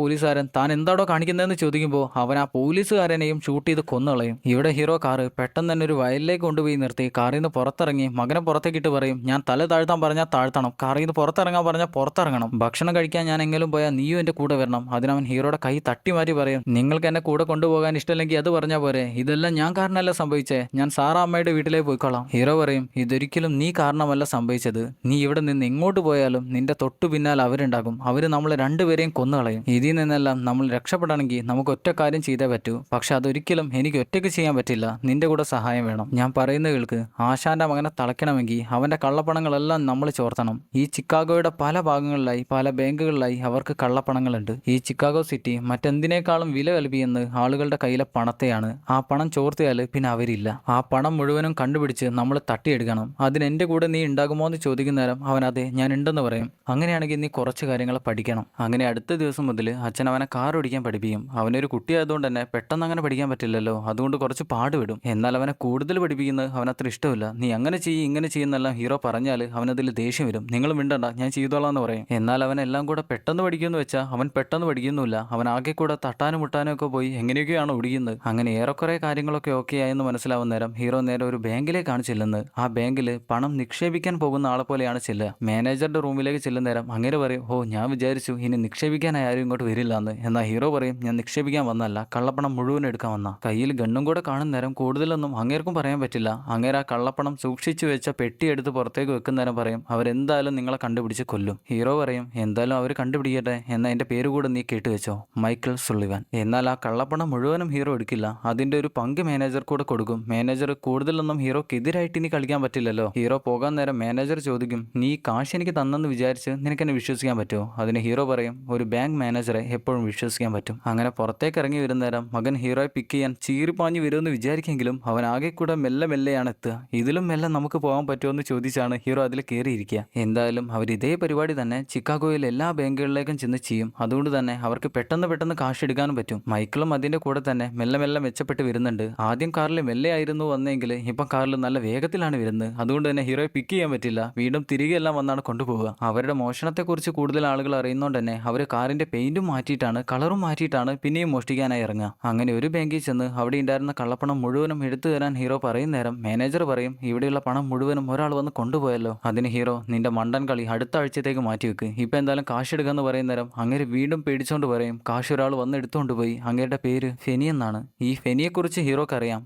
പോലീസുകാരൻ താൻ എന്താടോ കാണിക്കുന്നതെന്ന് ചോദിക്കുമ്പോൾ അവൻ ആ പോലീസുകാരനെയും ഷൂട്ട് ചെയ്ത് കൊന്നുകളയും. ഇവിടെ ഹീറോ കാറ് പെട്ടെന്ന് തന്നെ ഒരു വയലിലേക്ക് കൊണ്ടുപോയി നിർത്തി കാറിൽ നിന്ന് പുറത്തിറങ്ങി മകനെ പുറത്തേക്കിട്ട് പറയും, ഞാൻ തല താഴ്ത്താൻ പറഞ്ഞാൽ താഴ്ത്തണം, കാറിൽ നിന്ന് പുറത്തിറങ്ങാൻ പറഞ്ഞാൽ പുറത്തിറങ്ങണം, ഭക്ഷണം കഴിക്കാൻ ഞാൻ എങ്കിലും പോയാൽ നീയും എന്റെ കൂടെ വരണം. അതിനവൻ ഹീറോയുടെ കൈ തട്ടി മാറ്റി പറയും, നിങ്ങൾക്ക് എന്നെ കൂടെ കൊണ്ടുപോകാൻ ഇഷ്ടമില്ലെങ്കിൽ അത് പറഞ്ഞാൽ പോരെ, ഇതെല്ലാം ഞാൻ കാരണമല്ല സംഭവിച്ചേ, ഞാൻ സാറാ അമ്മയുടെ വീട്ടിലേക്ക് പോയിക്കോളാം. ഹീറോ പറയും, ഇതൊരിക്കലും നീ കാരണമല്ല സംഭവിച്ചത്, നീ ഇവിടെ നിന്ന് എങ്ങോട്ട് പോയാലും നിന്റെ തൊട്ടു പിന്നാൽ അവരുണ്ടാകും, അവര് നമ്മൾ രണ്ടുപേരെയും കൊന്നുകളയും. ഇതിൽ നിന്നെല്ലാം നമ്മൾ രക്ഷപ്പെടണമെങ്കിൽ നമുക്ക് ഒറ്റ കാര്യം ചെയ്തേ പറ്റൂ. പക്ഷെ അതൊരിക്കലും എനിക്ക് ഒറ്റയ്ക്ക് ചെയ്യാൻ പറ്റില്ല, നിന്റെ കൂടെ സഹായം വേണം. ഞാൻ പറയുന്നത് കേൾക്ക്, ആശാന്റെ മകനെ തളയ്ക്കണമെങ്കിൽ അവന്റെ കള്ളപ്പണങ്ങളെല്ലാം നമ്മൾ ചോർത്തണം. ഈ ചിക്കാഗോയുടെ പല ഭാഗങ്ങളിലായി പല ബാങ്കുകളിലായി അവർക്ക് കള്ളപ്പണങ്ങളുണ്ട്. ഈ ചിക്കാഗോ സിറ്റി മറ്റെന്തിനേക്കാളും വില കൽപ്പിയെന്ന് ആളുകളുടെ കയ്യിലെ പണത്തെയാണ്. ആ പണം ചോർത്തിയാൽ പിന്നെ അവരില്ല. ആ പണം മുഴുവനും കണ്ടുപിടിച്ച് നമ്മൾ തട്ടിയെടുക്കണം. അതിന് എന്റെ കൂടെ നീ ഉണ്ടാകുമോ എന്ന് ചോദിക്കുന്ന നേരം അവൻ അതെ, ഞാൻ ഉണ്ടെന്ന് പറയും. അങ്ങനെയാണെങ്കിൽ നീ കുറച്ച് കാര്യങ്ങൾ പഠിക്കണം. അങ്ങനെ അടുത്ത ദിവസം മുതൽ അച്ഛൻ അവനെ കാർ ഓടിക്കാൻ പഠിപ്പിക്കും. അവനൊരു കുട്ടിയായതുകൊണ്ട് തന്നെ പെട്ടെന്ന് അങ്ങനെ പഠിക്കാൻ പറ്റില്ലല്ലോ, അതുകൊണ്ട് കുറച്ച് പാടുവിടും. എന്നാൽ അവനെ കൂടുതൽ പഠിപ്പിക്കുന്നത് അവനത്ര ഇഷ്ടമില്ല. നീ അങ്ങനെ ചെയ്യും ഇങ്ങനെ ചെയ്യുന്നെല്ലാം ഹീറോ പറഞ്ഞാൽ അവനതിൽ ദേഷ്യം വരും. നിങ്ങൾ മിണ്ടണ്ട, ഞാൻ ചെയ്തോളാം എന്ന് പറയും. എന്നാൽ അവനെല്ലാം കൂടെ പെട്ടെന്ന് പഠിക്കുമെന്ന് വെച്ചാൽ അവൻ പെട്ടെന്ന് പഠിക്കുന്നില്ല. അവൻ ആകെ കൂടെ തട്ടാനും മുട്ടാനും ഒക്കെ പോയി എങ്ങനെയൊക്കെയാണ് ഓടിക്കുന്നത്. അങ്ങനെ ഏറെക്കുറെ കാര്യങ്ങളൊക്കെ ഓക്കെ ആയെന്ന് മനസ്സിലാവുന്ന നേരം ഹീറോ നേരെ ഒരു ബാങ്കിലേക്കാണ് ചെല്ലുന്നത്. ആ ബാങ്കിൽ പണം നിക്ഷേപിക്കാൻ പോകുന്ന ആളെ പോലെയാണ് ചെല്ലുക. മാനേജറുടെ റൂമിലേക്ക് ചെല്ലുന്ന നേരം അങ്ങനെ പറയും, ഓ ഞാൻ വിചാരിച്ചു ഇനി നിക്ഷേപിക്കാനായി ആരും ഇങ്ങോട്ട് വരില്ല എന്ന്. എന്നാൽ ഹീറോ പറയും, ഞാൻ നിക്ഷേപിക്കാൻ വന്നല്ല, കള്ളപ്പണം മുഴുവൻ എടുക്കാൻ വന്ന. കയ്യിൽ ഗണ്ണും കൂടെ കാണുന്ന നേരം കൂടുതലൊന്നും അങ്ങേർക്കും പറയാൻ പറ്റില്ല. അങ്ങേര് ആ കള്ളപ്പണം സൂക്ഷിച്ചു വെച്ച പെട്ടി എടുത്ത് പുറത്തേക്ക് വെക്കുന്ന നേരം പറയും, അവരെന്തായാലും നിങ്ങളെ കണ്ടുപിടിച്ച് കൊല്ലും. ഹീറോ പറയും, എന്തായാലും അവർ കണ്ടുപിടിക്കട്ടെ, എന്നാൽ എന്റെ പേര് കൂടെ നീ കേട്ട് വെച്ചോ, മൈക്കിൾ സുള്ളിവാൻ. എന്നാൽ ആ കള്ളപ്പണം മുഴുവനും ഹീറോ എടുക്കില്ല. അതിന്റെ ഒരു പങ്ക് മാനേജർ കൂടെ കൊടുക്കും. മാനേജർ കൂടുതലൊന്നും ഹീറോക്കെതിരായിട്ട് ഇനി കളിക്കാൻ പറ്റില്ലല്ലോ. ഹീറോ പോകാൻ നേരം മാനേജർ ചോദിക്കും, നീ കാശ് എനിക്ക് തന്നെന്ന് വിചാരിച്ച് നിനക്കെന്നെ വിശ്വസിക്കാൻ പറ്റുമോ? അതിന് ഹീറോ പറയും, ഒരു ബാങ്ക് മാനേജറെ എപ്പോഴും വിശ്വസിക്കാൻ പറ്റും. അങ്ങനെ പുറത്തേക്ക് ഇറങ്ങി വരുന്ന നേരം മകൻ ഹീറോയെ പിക്ക് ചെയ്യാൻ ചീറിപ്പാഞ്ഞു വരുമെന്ന് വിചാരിക്കെങ്കിലും അവൻ ആകെ കൂടെ മെല്ലെ മെല്ലെയാണ് എത്തുക. ഇതിലും മെല്ലെ നമുക്ക് പോകാൻ പറ്റുമോ എന്ന് ചോദിച്ചാണ് ഹീറോ അതിൽ കയറിയിരിക്കുക. എന്തായാലും അവർ ഇതേ പരിപാടി തന്നെ ചിക്കാഗോയിൽ എല്ലാ ബാങ്കുകളിലേക്കും ചെന്ന് ചെയ്യും. അതുകൊണ്ട് തന്നെ അവർക്ക് പെട്ടെന്ന് കാശ് എടുക്കാനും പറ്റും. മൈക്കിളും അതിന്റെ കൂടെ തന്നെ മെല്ലെ മെല്ലെ മെച്ചപ്പെട്ട് വരുന്നുണ്ട്. ആദ്യം കാറിൽ മെല്ലെ ആയിരുന്നു വന്നെങ്കിൽ ഇപ്പം കാറിൽ നല്ല വേഗത്തിലാണ് വരുന്നത്. അതുകൊണ്ട് തന്നെ ഹീറോയെ പിക്ക് ചെയ്യാൻ പറ്റില്ല. വീണ്ടും തിരികെ എല്ലാം വന്നാണ് കൊണ്ടുപോവുക. അവരുടെ മോഷണത്തെക്കുറിച്ച് കൂടുതൽ ആളുകൾ അറിയുന്നതുകൊണ്ട് തന്നെ അവർ കാറിന്റെ പെയിന്റും മാറ്റിയിട്ടാണ് കളറും മാറ്റിയിട്ടാണ് പിന്നെയും മോഷ്ടിക്കാനായി ഇറങ്ങുക. അങ്ങനെ ഒരു ബാങ്കിൽ ചെന്ന് അവിടെ ഉണ്ടായിരുന്ന കള്ളപ്പണം മുഴുവനും എടുത്തു തരാൻ ഹീറോ പറയുന്ന നേരം മാനേജർ പറയും, ഇവിടെയുള്ള പണം മുഴുവനും ഒരാൾ വന്ന് കൊണ്ടുപോയല്ലോ. അതിന് ഹീറോ, നിന്റെ മണ്ടൻ കളി അടുത്ത ആഴ്ചത്തേക്ക് മാറ്റിവെക്ക്, ഇപ്പൊ എന്തായാലും കാശ് എടുക്കാന്ന് പറയുന്ന നേരം അങ്ങനെ വീണ്ടും പേടിച്ചോണ്ട് പറയും, കാശ് ഒരാൾ വന്ന് എടുത്തുകൊണ്ട് പോയി. അങ്ങയുടെ പേര് ഫെനി എന്നാണ്. ഈ ഫെനിയെക്കുറിച്ച് ഹീറോക്ക് അറിയാം.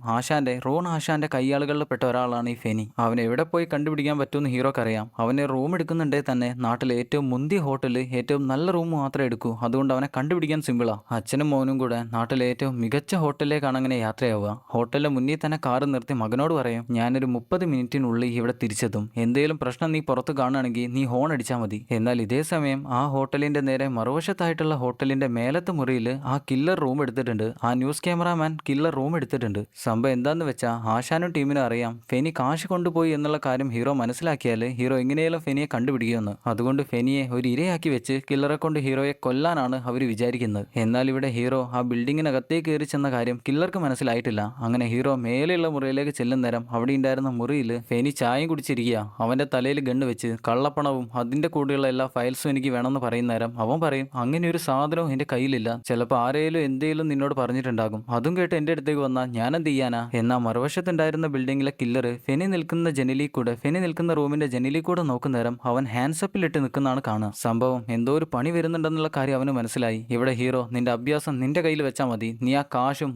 റോൺ ആശാന്റെ കയ്യാളുകളിൽ പെട്ട ഒരാളാണ് ഈ ഫെനി. അവൻ എവിടെ പോയി കണ്ടുപിടിക്കാൻ പറ്റുമെന്ന് ഹീറോക്ക് അറിയാം. അവനെ റൂം എടുക്കുന്നുണ്ടേ തന്നെ നാട്ടിലെ ഏറ്റവും മുന്തിയ ഹോട്ടലിൽ ഏറ്റവും നല്ല റൂം മാത്രമേ എടുക്കൂ. അതുകൊണ്ട് അവനെ കണ്ടുപിടിക്കാൻ സിമ്പിളാ. അച്ഛനും മോനും കൂടെ നാട്ടിലെ ഏറ്റവും മികച്ച ഹോട്ടലിലേക്കാണ് അങ്ങനെ യാത്രയാവുക. ഹോട്ടലിന്റെ മുന്നിൽ തന്നെ കാറ് നിർത്തി മകനോട് പറയും, ഞാനൊരു 30 മിനിറ്റിനുള്ളിൽ ഇവിടെ തിരിച്ചെത്തും. എന്തെങ്കിലും പ്രശ്നം നീ പുറത്ത് കാണുകയാണെങ്കിൽ നീ ഹോൺ അടിച്ചാൽ മതി. എന്നാൽ ഇതേ സമയം ആ ഹോട്ടലിന്റെ നേരെ മറുവശത്തായിട്ടുള്ള ഹോട്ടലിന്റെ മേലത്തെ മുറിയിൽ ആ കില്ലർ റൂം എടുത്തിട്ടുണ്ട്. ആ ന്യൂസ് ക്യാമറാമാൻ കില്ലർ റൂം എടുത്തിട്ടുണ്ട്. സംഭവം എന്താന്ന് വെച്ചാൽ ആശാനും ടീമിനും അറിയാം ഫെനി കാശ് കൊണ്ടുപോയി എന്നുള്ള കാര്യം ഹീറോ മനസ്സിലാക്കിയാൽ ഹീറോ എങ്ങനെയാലും ഫെനിയെ കണ്ടുപിടിക്കുമെന്ന്. അതുകൊണ്ട് ഫെനിയെ ഒരു ഇരയാക്കി വെച്ച് കില്ലറെ കൊണ്ട് ഹീറോയെ കൊല്ലാനാണ് അവർ വിചാരിക്കുന്നത്. എന്നാൽ ഇവിടെ ഹീറോ ആ ബിൽഡിങ്ങിനകത്തേക്ക് കയറി ചെന്ന കാര്യം കില്ലർക്ക് മനസ്സിലായിട്ടില്ല. അങ്ങനെ ഹീറോ മേലെയുള്ള മുറിയിലേക്ക് ചെല്ലും നേരം അവിടെ ഉണ്ടായിരുന്ന മുറിയിൽ ഫെനി ചായയും കുടിച്ചിരിക്കുക. അവന്റെ തലയിൽ ഗണ്ണ് വെച്ച് കള്ളപ്പണവും അതിന്റെ കൂടെയുള്ള എല്ലാ ഫയൽസും എനിക്ക് വേണമെന്ന് പറയുന്ന നേരം അവൻ പറയും, അങ്ങനെ ഒരു സാധനവും എന്റെ കയ്യിലില്ല, ചിലപ്പോൾ ആരെയും എന്തേലും നിന്നോട് പറഞ്ഞിട്ടുണ്ടാകും, അതും കേട്ട് എന്റെ അടുത്തേക്ക് വന്നാൽ ഞാൻ എന്ത് ചെയ്യാനാ. എന്നാൽ മറുവശത്തുണ്ടായിരുന്ന ബിൽഡിങ്ങിലെ കില്ലർ ഫെനി നിൽക്കുന്ന റൂമിന്റെ ജനലിൽ കൂടെ നോക്കുന്നേരം അവൻ ഹാൻഡ്സപ്പിലിട്ട് നിൽക്കുന്നതാണ് കാണുക. സംഭവം എന്തോ ഒരു പണി വരുന്നുണ്ടെന്നുള്ള കാര്യം അവന് മനസ്സിലായി. ഇവിടെ ഹീറോ, നിന്റെ അഭ്യാസം നിന്റെ കയ്യിൽ വെച്ചാൽ മതി, നീ ആ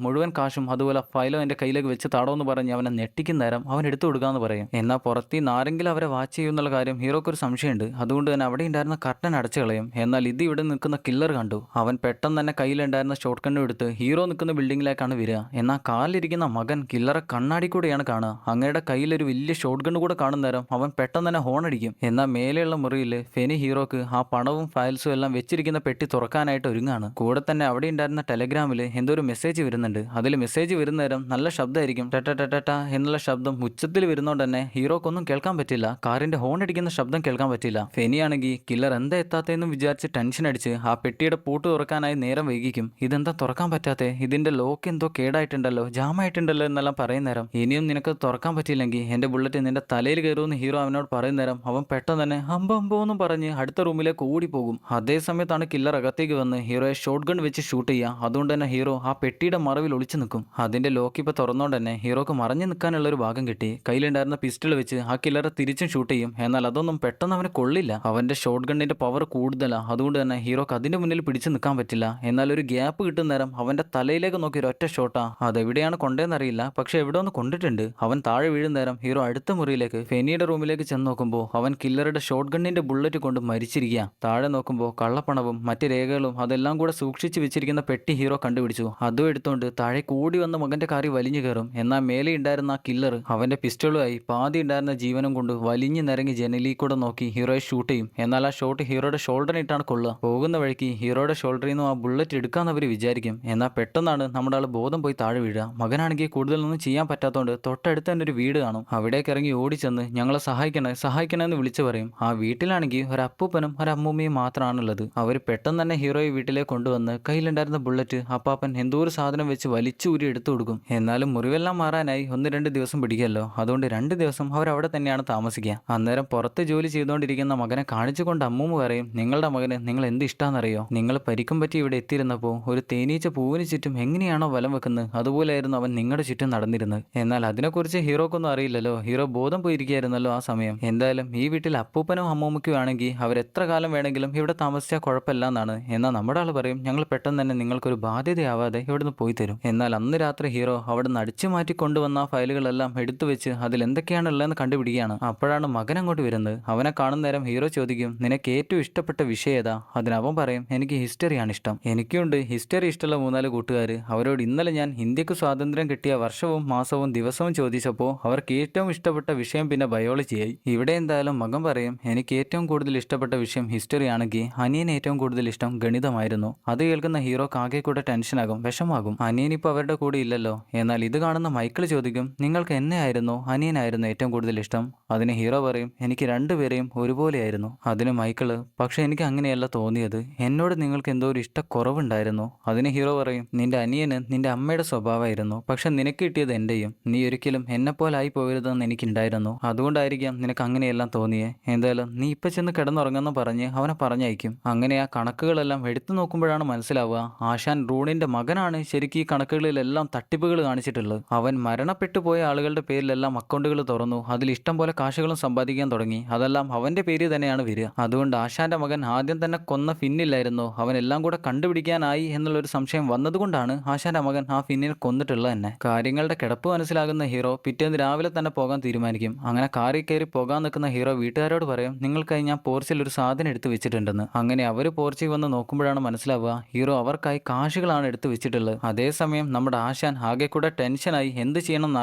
മുഴുവൻ കാശും അതുപോലെ ഫയലോ എന്റെ കയ്യിലേക്ക് വെച്ച് താടോന്ന് പറഞ്ഞ് അവനെ ഞെട്ടിക്കുന്നേരം അവൻ എടുത്തു കൊടുക്കാന്ന് പറയും. എന്നാൽ പുറത്തുനിന്ന് ആരെങ്കിലും അവരെ വാച്ച് ചെയ്യുന്നുള്ള കാര്യം ഹീറോക്ക് ഒരു സംശയമുണ്ട്. അതുകൊണ്ട് തന്നെ അവിടെ ഉണ്ടായിരുന്ന കർട്ടൻ അടച്ചു കളയും. എന്നാൽ ഇത് ഇവിടെ നിൽക്കുന്ന കില്ലർ കണ്ടു. അവൻ പെട്ടെന്ന് തന്നെ കയ്യിലുണ്ടായിരുന്ന ഷോട്ട് ഗണ്ണും എടുത്ത് ഹീറോ നിൽക്കുന്ന ബിൽഡിങ്ങിലേക്കാണ് വരിക. എന്നാൽ കാലിലിരിക്കുന്ന മകൻ കില്ലറെ കണ്ണാടി കൂടെയാണ് കാണുക. അങ്ങയുടെ കയ്യിലൊരു വലിയ ഷോട്ട് ഗണ്ണ് കൂടെ കാണുന്ന നേരം അവൻ പെട്ടെന്ന് തന്നെ ഹോൺ അടിക്കും. എന്നാൽ മേലെയുള്ള മുറിയിൽ ഫെനി ഹീറോക്ക് ആ പണവും ഫയൽസും എല്ലാം വെച്ചിരിക്കുന്ന പെട്ടി തുറക്കാനായിട്ട് ഒരുങ്ങാണ്. കൂടെ തന്നെ അവിടെ ഉണ്ടായിരുന്ന ടെലഗ്രാമിൽ എന്തോ ഒരു മെസ്സേജ് വരുന്നുണ്ട്. അതിൽ മെസ്സേജ് വരുന്ന നേരം നല്ല ശബ്ദമായിരിക്കും, ടട്ട എന്നുള്ള ശബ്ദം ഉച്ചത്തിൽ വരുന്നോണ്ട് തന്നെ ഹീറോക്കൊന്നും കേൾക്കാൻ പറ്റില്ല. കാറിന്റെ ഹോൺ അടിക്കുന്ന ശബ്ദം കേൾക്കാൻ പറ്റില്ല. ഫെനിയാണെങ്കിൽ കില്ലർ എന്താ എത്താത്തെന്നും വിചാരിച്ച് ടെൻഷൻ അടിച്ച് ആ പെട്ടിയുടെ പൂട്ട് തുറക്കാനായി നേരം വൈകിക്കും. ഇതെന്താ തുറക്കാൻ പറ്റാത്തെ, ഇതിന്റെ ലോക്ക് എന്തോ കേടായിട്ടുണ്ടല്ലോ, ജാമായിട്ടുണ്ടല്ലോ എന്നെല്ലാം പറയുന്ന നേരം, ഇനിയും നിനക്ക് തുറക്കാൻ പറ്റിയില്ലെങ്കിൽ എന്റെ ബുള്ളറ്റ് നിന്റെ തലയിൽ കയറുമെന്ന് ഹീറോ അവനോട് പറയുന്ന നേരം അവൻ പെട്ടെന്ന് തന്നെ അമ്പെന്നും പറഞ്ഞ് അടുത്ത റൂമിലേക്ക് ഓടിപ്പോകും. അതേ സമയത്താണ് കില്ലർ അകത്തേക്ക് വന്ന് ഹീറോയെ ഷോട്ട് ഗൺ വെച്ച് ഷൂട്ട് ചെയ്യുക. അതുകൊണ്ട് തന്നെ ഹീറോ ആ പെട്ടിയുടെ മറവിൽ ഒളിച്ചു നിൽക്കും. അതിന്റെ ലോക്ക് ഇപ്പൊ തുറന്നോണ്ട് തന്നെ ഹീറോക്ക് മറഞ്ഞു നിൽക്കാനുള്ള ഒരു ഭാഗം കിട്ടി. കയ്യിലുണ്ടായിരുന്ന പിസ്റ്റൾ വെച്ച് ആ കില്ലറെ തിരിച്ചും ഷൂട്ട് ചെയ്യും. എന്നാൽ അതൊന്നും പെട്ടെന്ന് അവന് കൊള്ളില്ല. അവന്റെ ഷോട്ട് ഗണ്ണിന്റെ പവർ കൂടുതലാണ്. അതുകൊണ്ട് തന്നെ ഹീറോക്ക് അതിന്റെ മുന്നിൽ പിടിച്ചു നിൽക്കാൻ പറ്റില്ല. എന്നാൽ ഒരു ഗ്യാപ്പ് കിട്ടുന്ന നേരം അവന്റെ തലയിലേക്ക് നോക്കി ഒരു ഒറ്റ ഷോട്ടാ. അതെവിടെയാണ് കൊണ്ടേന്നറിയില്ല, പക്ഷെ എവിടെ ഒന്ന് കൊണ്ടിട്ടുണ്ട്. അവൻ താഴെ വീഴുന്ന നേരം ഹീറോ അടുത്ത മുറിയിലേക്ക് ഫെനിയുടെ റൂമിലേക്ക് ചെന്ന് നോക്കുമ്പോൾ അവൻ കില്ലറുടെ ഷോട്ട് ഗണ്ണിന്റെ ബുള്ളറ്റ് കൊണ്ട് മരിച്ചിരിക്കുക. താഴെ നോക്കുമ്പോൾ കള്ളപ്പണവും മറ്റ് രേഖകളും അതെല്ലാം കൂടെ സൂക്ഷിച്ചു വെച്ചിരിക്കുന്ന പെട്ടി ഹീറോ കണ്ടുപിടിച്ചു. അതും എടുത്തുകൊണ്ട് താഴെ കൂടി വന്ന മകന്റെ കാറി വലിഞ്ഞു കയറും. എന്നാൽ മേലെ ഉണ്ടായിരുന്ന ആ കില്ലർ അവന്റെ പിസ്റ്റളുമായി പാതി ഉണ്ടായിരുന്ന ജീവനും കൊണ്ട് വലിഞ്ഞു നിരങ്ങി ജനലിൽ കൂടെ നോക്കി ഹീറോയെ ഷൂട്ട് ചെയ്യും. എന്നാൽ ആ ഷോട്ട് ഹീറോയുടെ ഷോൾഡറിനിട്ടാണ് കൊള്ളുക. പോകുന്ന വഴിക്ക് ഹീറോയുടെ ഷോൾഡറിൽ നിന്നും ആ ബുള്ളറ്റ് എടുക്കാന്ന് അവർ വിചാരിക്കും. എന്നാൽ പെട്ടെന്നാണ് നമ്മുടെ ആൾ ബോധം പോയി താഴെ വീഴുക. മകനാണെങ്കിൽ കൂടുതലൊന്നും ചെയ്യാൻ പറ്റാത്തതുകൊണ്ട് തൊട്ടടുത്ത് തന്നെ ഒരു വീട് കാണും. അവിടേക്ക് ഇറങ്ങി ഓടിച്ചെന്ന് ഞങ്ങളെ സഹായിക്കണേ എന്ന് വിളിച്ചു പറയും. ആ വീട്ടിലാണെങ്കിൽ ഒരു അപ്പൂപ്പനും ഒരു അമ്മൂമ്മയും മാത്രമാണുള്ളത്. അവർ പെട്ടെന്ന് തന്നെ ഹീറോയെ വീട്ടിലേക്ക് കൊണ്ടുവന്ന് കയ്യിലുണ്ടായിരുന്ന ബുള്ളറ്റ് അപ്പാപ്പൻ എന്തോ ഒരു സാധനം വെച്ച് വലിച്ചൂരി എടുത്തു കൊടുക്കും. എന്നാലും മുറിവെല്ലാം മാറാനായി 1-2 ദിവസം പിടിക്കല്ലോ. അതുകൊണ്ട് 2 ദിവസം അവരവിടെ തന്നെയാണ് താമസിക്കുക. അന്നേരം പുറത്ത് ജോലി ചെയ്തുകൊണ്ടിരിക്കുന്ന മകനെ കാണിച്ചുകൊണ്ട് അമ്മൂമ്മ പറയും, നിങ്ങളുടെ മകന് നിങ്ങൾ എന്ത് ഇഷ്ടാന്നറിയോ, നിങ്ങൾ പരിക്കും പറ്റി ഇവിടെ എത്തിയിരുന്നപ്പോൾ ഒരു തേനീച്ച പൂവിന് ചുറ്റും എങ്ങനെയാണോ വലം വെക്കുന്നത് അതുപോലെയായിരുന്നു അവൻ നിങ്ങളുടെ ചുറ്റും നടന്നിരുന്നത്. എന്നാൽ അതിനെക്കുറിച്ച് ഹീറോക്കൊന്നും അറിയില്ലല്ലോ. ഹീറോ ബോധം പോയിരിക്കുകയായിരുന്നല്ലോ ആ സമയം. എന്തായാലും ഈ വീട്ടിൽ അപ്പൂപ്പനും അമ്മൂമ്മയ്ക്കും ആണെങ്കിൽ അവരെത്ര കാലം വേണമെങ്കിലും ഇവിടെ താമസിച്ചാൽ കുഴപ്പമില്ല എന്നാണ്. എന്നാൽ നമ്മുടെ ആൾ പറയും, ഞങ്ങൾ പെട്ടെന്ന് തന്നെ നിങ്ങൾക്കൊരു ബാധ്യതയാവാതെ ഇവിടുന്ന് പോയി തരും. എന്നാൽ അന്ന് രാത്രി ഹീറോ അവിടെ നിന്ന് അടിച്ചു മാറ്റി കൊണ്ടുവന്ന ആ ഫയലുകളെല്ലാം എടുത്തു വെച്ച് അതിൽ എന്തൊക്കെയാണുള്ളതെന്ന് കണ്ടുപിടിക്കുകയാണ്. അപ്പോഴാണ് മകൻ അങ്ങോട്ട് വരുന്നത്. അവനെ കാണുന്ന നേരം ഹീറോ ചോദിക്കും, നിനക്ക് ഏറ്റവും ഇഷ്ടപ്പെട്ട വിഷയം ഏതാ? അതിനവൻ പറയും, എനിക്ക് ഹിസ്റ്ററിയാണ് ഇഷ്ടം. എനിക്കുണ്ട് ഹിസ്റ്ററി ഇഷ്ടമുള്ള 3-4 കൂട്ടുകാർ. അവരോട് ഇന്നലെ ഞാൻ ഇന്ത്യക്ക് സ്വാതന്ത്ര്യം കിട്ടിയ വർഷവും മാസവും ദിവസവും ചോദിച്ചപ്പോൾ അവർക്ക് ഏറ്റവും ഇഷ്ടപ്പെട്ട വിഷയം പിന്നെ ബയോളജിയായി. ഇവിടെ എന്തായാലും മകൻ പറയും, എനിക്ക് ഏറ്റവും കൂടുതൽ ഇഷ്ടപ്പെട്ട വിഷയം ഹിസ്റ്ററി ആണെങ്കിൽ അനിയന് ഏറ്റവും കൂടുതൽ ഇഷ്ടം ഗണിതമായിരുന്നു. അത് കേൾക്കുന്ന ഹീറോക്ക് ആകെ കൂടെ ടെൻഷനാകും, വിഷമാകും. അനിയനിപ്പോൾ അവരുടെ കൂടെ ഇല്ലല്ലോ. എന്നാൽ ഇത് കാണുന്ന മൈക്കിൾ ചോദിക്കും, നിങ്ങൾക്ക് എന്നെ ആയിരുന്നോ അനിയനായിരുന്നു ഏറ്റവും കൂടുതൽ ഇഷ്ടം? അതിന് ഹീറോ പറയും, എനിക്ക് രണ്ടുപേരെയും ഒരുപോലെയായിരുന്നു. അതിന് മൈക്കിള്, പക്ഷെ എനിക്ക് അങ്ങനെയല്ല തോന്നിയത്, എന്നോട് നിങ്ങൾക്ക് എന്തോ ഒരു ഇഷ്ടക്കുറവുണ്ടായിരുന്നു. അതിന് ഹീറോ പറയും, നിന്റെ അനിയന് നിന്റെ അമ്മയുടെ സ്വഭാവമായിരുന്നു, പക്ഷെ നിനക്ക് കിട്ടിയത് എന്റെയും. നീ ഒരിക്കലും എന്നെപ്പോലായി പോകരുതെന്ന് എനിക്കുണ്ടായിരുന്നു. അതുകൊണ്ടായിരിക്കാം നിനക്ക് അങ്ങനെയെല്ലാം തോന്നിയേ. എന്തായാലും നീ ഇപ്പൊ ചെന്ന് കിടന്നുറങ്ങുമെന്ന് പറഞ്ഞ് അവനെ പറഞ്ഞയക്കും. അങ്ങനെ ആ കണക്കുകളെല്ലാം എടുത്തു നോക്കുമ്പോഴാണ് മനസ്സിലാവുക, ആശാൻ റൂണിന്റെ മകനാണ് ശരിക്കും ഈ കണക്കുകളിലെല്ലാം തട്ടിപ്പുകൾ കാണിച്ചിട്ടുള്ളത്. അവൻ മരണപ്പെട്ടു പോയ ആളുകളുടെ പേരിലെല്ലാം അക്കൗണ്ടുകൾ തുറന്നു, അതിൽ ഇഷ്ടം പോലെ കാശുകളും സമ്പാദിക്കാൻ തുടങ്ങി. അതെല്ലാം അവന്റെ പേരിൽ തന്നെയാണ് വരിക. അതുകൊണ്ട് ആശാന്റെ മകൻ ആദ്യം തന്നെ കൊന്ന ഫിന്നില്ലായിരുന്നോ, അവനെല്ലാം കൂടെ കണ്ടുപിടിക്കാനായി എന്നുള്ളൊരു സംശയം വന്നതുകൊണ്ടാണ് ആശാന്റെ മകൻ ആ ഫിന്നിനെ കൊന്നിട്ടുള്ളത് തന്നെ. കാര്യങ്ങളുടെ കിടപ്പ് മനസ്സിലാകുന്ന ഹീറോ പിറ്റേന്ന് രാവിലെ തന്നെ പോകാൻ തീരുമാനിക്കും. അങ്ങനെ കാറിൽ കയറി പോകാൻ നിൽക്കുന്ന ഹീറോ വീട്ടുകാരോട് പറയും, നിങ്ങൾക്കായി ഞാൻ പോർച്ചിൽ ഒരു സാധനം എടുത്ത് വെച്ചിട്ടുണ്ടെന്ന്. അങ്ങനെ അവർ പോർച്ചിൽ വന്ന് നോക്കുമ്പോഴാണ് മനസ്സിലാവുക, ഹീറോ അവർക്കായി കാശുകളാണ് എടുത്ത് വെച്ചിട്ടുള്ളത്. അതേസമയം നമ്മുടെ ആശാൻ ആകെ കൂടെ ടെൻഷനായി എന്ത് ചെയ്യണമെന്ന്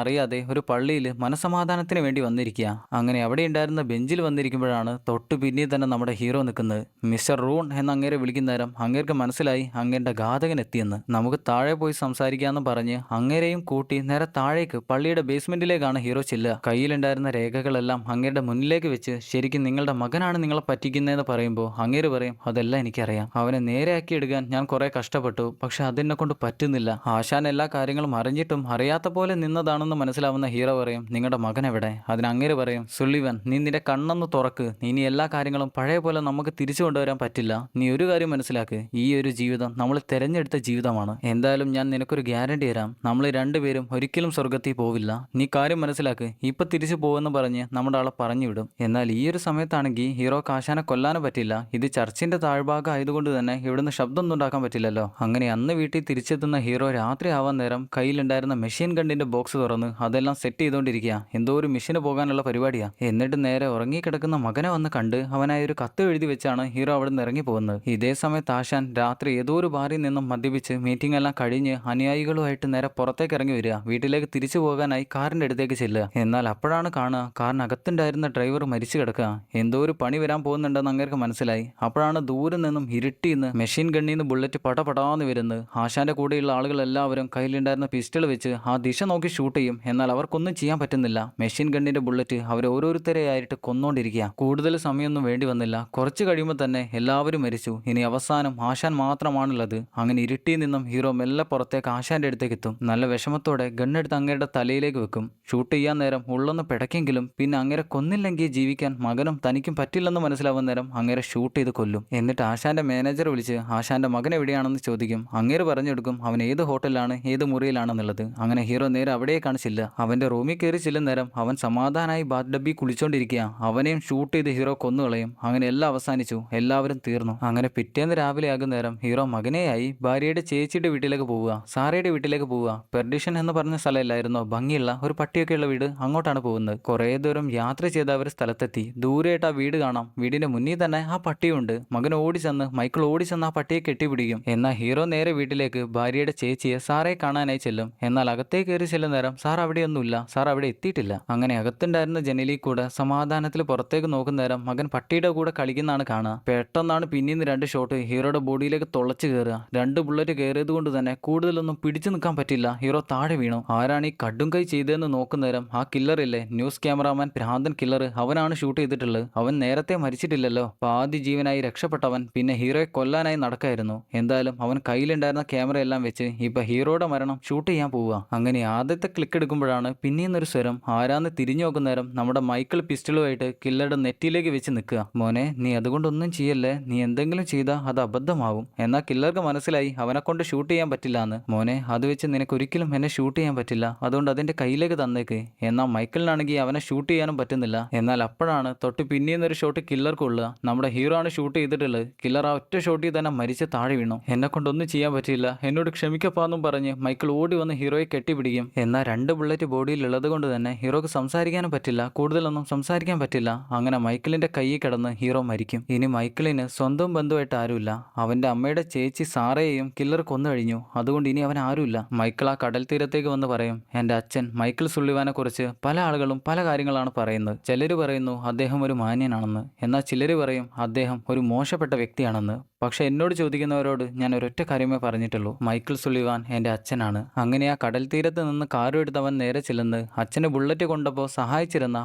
അറിയാതെ ഒരു പള്ളിയിൽ മനസമാധാനത്തിന് വേണ്ടി വന്നിരിക്കുക. അങ്ങനെ അവിടെ ഉണ്ടായിരുന്ന ബെഞ്ചിൽ വന്നിരിക്കുമ്പോഴാണ് തൊട്ടു പിന്നിൽ തന്നെ നമ്മുടെ ഹീറോ നിൽക്കുന്നത്. മിസ്റ്റർ റൂൺ എന്ന് അങ്ങേരെ വിളിക്കുന്ന നേരം അങ്ങേർക്ക് മനസ്സിലായി അങ്ങേരുടെ ഘാതകൻ എത്തിയെന്ന്. നമുക്ക് താഴെ പോയി സംസാരിക്കാമെന്ന് പറഞ്ഞ് അങ്ങേരെയും കൂട്ടി നേരെ താഴേക്ക് പള്ളിയുടെ ബേസ്മെന്റിലേക്കാണ് ഹീറോ ചെല്ലുക. കയ്യിലുണ്ടായിരുന്ന രേഖകളെല്ലാം അങ്ങേരുടെ മുന്നിലേക്ക് വെച്ച്, ശരിക്കും നിങ്ങളുടെ മകനാണ് നിങ്ങളെ പറ്റിക്കുന്നതെന്ന് പറയുമ്പോൾ അങ്ങേര് പറയും, അതെല്ലാം എനിക്കറിയാം, അവനെ നേരെയാക്കി എടുക്കാൻ ഞാൻ കുറെ കഷ്ടപ്പെട്ടു, പക്ഷെ അതെന്നെ കൊണ്ട് പറ്റുന്നില്ല. ആശാൻ എല്ലാ കാര്യങ്ങളും അറിഞ്ഞിട്ടും അറിയാത്ത പോലെ നിന്നതാണെന്ന് മനസ്സിലാവുന്ന ഹീറോ പറയും, നിങ്ങളുടെ മകൻ എവിടെ? അതിന് അങ്ങേര് പറയും, സുള്ളിവൻ നീ നിന്റെ കണ്ണൊന്ന് തുറക്ക്, ഇനി എല്ലാ കാര്യങ്ങളും പഴയ പോലെ നമുക്ക് തിരിച്ചു കൊണ്ടുവരാൻ പറ്റില്ല. നീ ഒരു കാര്യം മനസ്സിലാക്ക്, ഈ ഒരു ജീവിതം നമ്മൾ തിരഞ്ഞെടുത്ത ജീവിതമാണ്. എന്തായാലും ഞാൻ നിനക്കൊരു ഗ്യാരണ്ടി തരാം, നമ്മൾ രണ്ടുപേരും ഒരിക്കലും സ്വർഗത്തിൽ പോവില്ല. നീ കാര്യം മനസ്സിലാക്ക്, ഇപ്പൊ തിരിച്ചു പോകുമെന്ന് പറഞ്ഞ് നമ്മുടെ ആളെ പറഞ്ഞു വിടും. എന്നാൽ ഈ ഒരു സമയത്താണെങ്കിൽ ഹീറോക്ക് ആശാനെ കൊല്ലാനും പറ്റില്ല. ഇത് ചർച്ചിന്റെ താഴ്ഭാഗം ആയതുകൊണ്ട് തന്നെ ഇവിടുന്ന് ശബ്ദമൊന്നും ഉണ്ടാക്കാൻ പറ്റില്ലല്ലോ. അങ്ങനെ അന്ന് വീട്ടിൽ തിരിച്ചെത്തുന്ന ഹീറോ രാത്രി ആവാൻ നേരം കയ്യിലുണ്ടായിരുന്ന മെഷീൻ ഗണ്ണിന്റെ ബോക്സ് തുറന്ന് അതെല്ലാം സെറ്റ് ചെയ്തുകൊണ്ടിരിക്കുക. എന്തോ ഒരു മിഷന് പോകാനുള്ള പരിപാടിയാ. എന്നിട്ട് നേരെ ഉറങ്ങിക്കിടക്കുന്ന മകനെ വന്ന് കണ്ട് അവനായി ഒരു കത്ത് എഴുതി വെച്ചാണ് ഹീറോ അവിടെ നിന്ന് ഇറങ്ങി പോകുന്നത്. ഇതേ സമയത്ത് ആശാൻ രാത്രി ഏതോ ഒരു ബാറിൽ നിന്നും മദ്യപിച്ച് മീറ്റിംഗ് എല്ലാം കഴിഞ്ഞ് അനുയായികളുമായിട്ട് നേരെ പുറത്തേക്ക് ഇറങ്ങി വരിക. വീട്ടിലേക്ക് തിരിച്ചു പോകാനായി കാറിന്റെ അടുത്തേക്ക് ചെല്ലുക. എന്നാൽ അപ്പോഴാണ് കാണുക കാറിനകത്തുണ്ടായിരുന്ന ഡ്രൈവർ മരിച്ചു കിടക്കുക. എന്തോ ഒരു പണി വരാൻ പോകുന്നുണ്ടെന്ന് അങ്ങേർക്ക് മനസ്സിലായി. അപ്പോഴാണ് ദൂരെ നിന്നും ഇരുട്ടിന്ന് മെഷീൻ ഗണ്ണിൽ നിന്ന് ബുള്ളറ്റ് പടപടാന്ന് വരുന്നത്. ആശാന്റെ കൂടെയുള്ള ആളുകളെല്ലാവരും കയ്യിലുണ്ടായിരുന്ന പിസ്റ്റൾ വെച്ച് ആ ദിശ നോക്കി ഷൂട്ട് ചെയ്യും. എന്നാൽ അവർക്കൊന്നും ചെയ്യാൻ പറ്റുന്നില്ല. മെഷീൻ ഗണ്ണിന്റെ ബുള്ളറ്റ് അവരെ ഓരോരുത്തരെയായിട്ട് കൊന്നുകൊണ്ടിരിക്കുക. കൂടുതൽ സമയമൊന്നും വേണ്ടി വന്നില്ല. കുറച്ച് കഴിയുമ്പോൾ തന്നെ എല്ലാവരും മരിച്ചു. ഇനി അവസാനം ആശാൻ മാത്രമാണുള്ളത്. അങ്ങനെ ഇരുട്ടിൽ നിന്നും ഹീറോ മെല്ലെ പുറത്തേക്ക് ആശാന്റെ അടുത്തേക്ക് എത്തും. നല്ല വിഷമത്തോടെ ഗണ്ണെടുത്ത് അങ്ങേരുടെ തലയിലേക്ക് വെക്കും. ഷൂട്ട് ചെയ്യാൻ നേരം ഉള്ളൊന്ന് പിടയ്ക്കെങ്കിലും പിന്നെ അങ്ങേരെ കൊന്നില്ലെങ്കിൽ ജീവിക്കാൻ മകനും തനിക്കും പറ്റില്ലെന്ന് മനസ്സിലാവുന്ന നേരം അങ്ങേരെ ഷൂട്ട് ചെയ്ത് കൊല്ലും. എന്നിട്ട് ആശാന്റെ മാനേജർ വിളിച്ച് ആശാന്റെ മകൻ എവിടെയാണെന്ന് ചോദിക്കും. അങ്ങേര് പറഞ്ഞെടുക്കും അവൻ ഏത് ഹോട്ടലിലാണ് ഏത് മുറിയിലാണെന്നുള്ളത്. അങ്ങനെ ഹീറോ നേരെ അവിടേക്കാണ് ചെല്ലുക. അവന്റെ റൂമിൽ കയറി ചെല്ലുന്ന നേരം അവൻ സമാധാനമായി ബാത്ത് ഡബ്ബി കുളിച്ചോണ്ടിരിക്കുക. അവനെയും ഷൂട്ട് ചെയ്ത് ഹീറോ കൊന്നുകളയും. അങ്ങനെ എല്ലാം അവസാനിച്ചു. എല്ലാവരും തീർന്നു. അങ്ങനെ പിറ്റേന്ന് രാവിലെ ആകുന്ന നേരം ഹീറോ മകനെയായി ഭാര്യയുടെ ചേച്ചിയുടെ വീട്ടിലേക്ക് പോവുക, സാറയുടെ വീട്ടിലേക്ക് പോവുക. പെർഡിഷൻ എന്ന് പറഞ്ഞ സ്ഥലമില്ലായിരുന്നോ ഭംഗിയുള്ള ഒരു പട്ടിയൊക്കെയുള്ള വീട്, അങ്ങോട്ടാണ് പോകുന്നത്. കുറേ ദൂരം യാത്ര ചെയ്ത് അവർ സ്ഥലത്തെത്തി. ദൂരെയായിട്ട് ആ വീട് കാണാം. വീടിന്റെ മുന്നിൽ തന്നെ ആ പട്ടിയുണ്ട്. മകൻ ഓടിച്ചെന്ന് മൈക്കിൾ ഓടിച്ചെന്ന് ആ പട്ടിയെ കെട്ടിപ്പിടിക്കും. എന്നാൽ ഹീറോ നേരെ വീട്ടിലേക്ക് ഭാര്യയുടെ ചേച്ചിയെ സാറയെ കാണാനായി ചെല്ലും. എന്നാൽ അകത്തേക്ക് കയറി ചെല്ലുന്ന നേരം സാർ അവിടെയൊന്നുമില്ല. സാർ അവിടെ എത്തിയിട്ടില്ല. അങ്ങനെ അകത്തുണ്ടായിരുന്ന ജനലിൽ കൂടെ സമാധാനത്തിൽ പുറത്തേക്ക് നോക്കുന്ന നേരം മകൻ പട്ടിയുടെ കൂടെ കളിക്കുന്നതാണ് കാണുക. പെട്ടെന്നാണ് പിന്നീന്ന് 2 ഷോട്ട് ഹീറോയുടെ ബോഡിയിലേക്ക് തുളച്ചു കയറുക. 2 ബുള്ളറ്റ് കയറിയത് കൊണ്ട് തന്നെ കൂടുതലൊന്നും പിടിച്ചു നിൽക്കാൻ പറ്റില്ല. ഹീറോ താഴെ വീണു. ആരാണ് ഈ കടും കൈ ചെയ്തതെന്ന് നോക്കുന്ന നേരം ആ കില്ലറില്ലേ, ന്യൂസ് ക്യാമറാമാൻ ഭ്രാന്തൻ കില്ലർ, അവനാണ് ഷൂട്ട് ചെയ്തിട്ടുള്ളത്. അവൻ നേരത്തെ മരിച്ചിട്ടില്ലല്ലോ. പാതി ജീവനായി രക്ഷപ്പെട്ടവൻ പിന്നെ ഹീറോയെ കൊല്ലാനായി നടക്കായിരുന്നു. എന്തായാലും അവൻ കയ്യിലുണ്ടായിരുന്ന ക്യാമറ എല്ലാം വെച്ച് ഇപ്പൊ ഹീറോയുടെ മരണം ഷൂട്ട് ചെയ്യാൻ പോവുക. അങ്ങനെ ആദ്യത്തെ ക്ലിക്ക് എടുക്കുമ്പോഴാണ് പിന്നീന്നൊരു സ്വരം. ആരാന്ന് തിരിഞ്ഞു നോക്കുന്ന നേരം നമ്മുടെ മൈക്കിൾ പിസ്റ്റളുമായിട്ട് കില്ലറുടെ നെറ്റിയിലേക്ക് വെച്ച് നിൽക്കുക. മോനെ നീ അതുകൊണ്ടൊന്നും ചെയ്യല്ലേ, നീ എന്തെങ്കിലും ചെയ്താൽ അത് അബദ്ധമാവും. എന്നാൽ കില്ലർക്ക് മനസ്സിലായി അവനെ കൊണ്ട് ഷൂട്ട് ചെയ്യാൻ പറ്റില്ല എന്ന്. മോനെ അത് വെച്ച് നിനക്ക് ഒരിക്കലും എന്നെ ഷൂട്ട് ചെയ്യാൻ പറ്റില്ല, അതുകൊണ്ട് അതിന്റെ കയ്യിലേക്ക് തന്നേക്ക്. എന്നാൽ മൈക്കിളിനാണെങ്കിൽ അവനെ ഷൂട്ട് ചെയ്യാനും പറ്റുന്നില്ല. എന്നാൽ അപ്പോഴാണ് തൊട്ട് പിന്നീന്നൊരു ഷോട്ട് കില്ലർക്ക് കൊള്ളുക. നമ്മുടെ ഹീറോ ആണ് ഷൂട്ട് ചെയ്തിട്ടുള്ളത്. കില്ലർ ആ ഒറ്റ ഷോട്ടിൽ തന്നെ മരിച്ച് താഴെ വീണു. എന്നെ കൊണ്ടൊന്നും ചെയ്യാൻ പറ്റില്ല, എന്നോട് ക്ഷമിക്കപ്പാന്നും പറഞ്ഞ് മൈക്കിൾ ഓടി വന്ന് ഹീറോയെ കെട്ടിപ്പിടിക്കും. എന്നാൽ 2 ബുള്ളറ്റ് ബോഡിയിൽ ഉള്ളത് കൊണ്ട് തന്നെ ഹീറോക്ക് സംസാരിക്കാനും പറ്റില്ല, കൂടുതലൊന്നും സംസാരിക്കാൻ പറ്റില്ല. അങ്ങനെ മൈക്കിളിന്റെ കയ്യിൽ കിടന്ന് ഹീറോ മരിക്കും. ഇനി മൈക്കിളിന് സ്വന്തം ബന്ധുവായിട്ട് ആരുമില്ല. അവന്റെ അമ്മയുടെ ചേച്ചി സാറയെയും കില്ലർ കൊന്നു കഴിഞ്ഞു. അതുകൊണ്ട് ഇനി അവൻ ആരുമില്ല. മൈക്കിൾ ആ കടൽ തീരത്തേക്ക് വന്ന് പറയും, എന്റെ അച്ഛൻ മൈക്കിൾ സുള്ളിവാനെ കുറിച്ച് പല ആളുകളും പല കാര്യങ്ങളാണ് പറയുന്നത്. ചിലർ പറയുന്നു അദ്ദേഹം ഒരു മാന്യനാണെന്ന്, എന്നാൽ ചിലർ പറയും അദ്ദേഹം ഒരു മോശപ്പെട്ട വ്യക്തിയാണെന്ന്. പക്ഷെ എന്നോട് ചോദിക്കുന്നവരോട് ഞാൻ ഒരൊറ്റ കാര്യമേ പറഞ്ഞിട്ടുള്ളൂ, മൈക്കിൾ സുള്ളിവാൻ എൻ്റെ അച്ഛനാണ്. അങ്ങനെ ആ കടൽ തീരത്ത് നിന്ന് കാറും എടുത്തവൻ നേരെ ചെല്ലുന്നത് അച്ഛന് ബുള്ളറ്റ് കൊണ്ടപ്പോൾ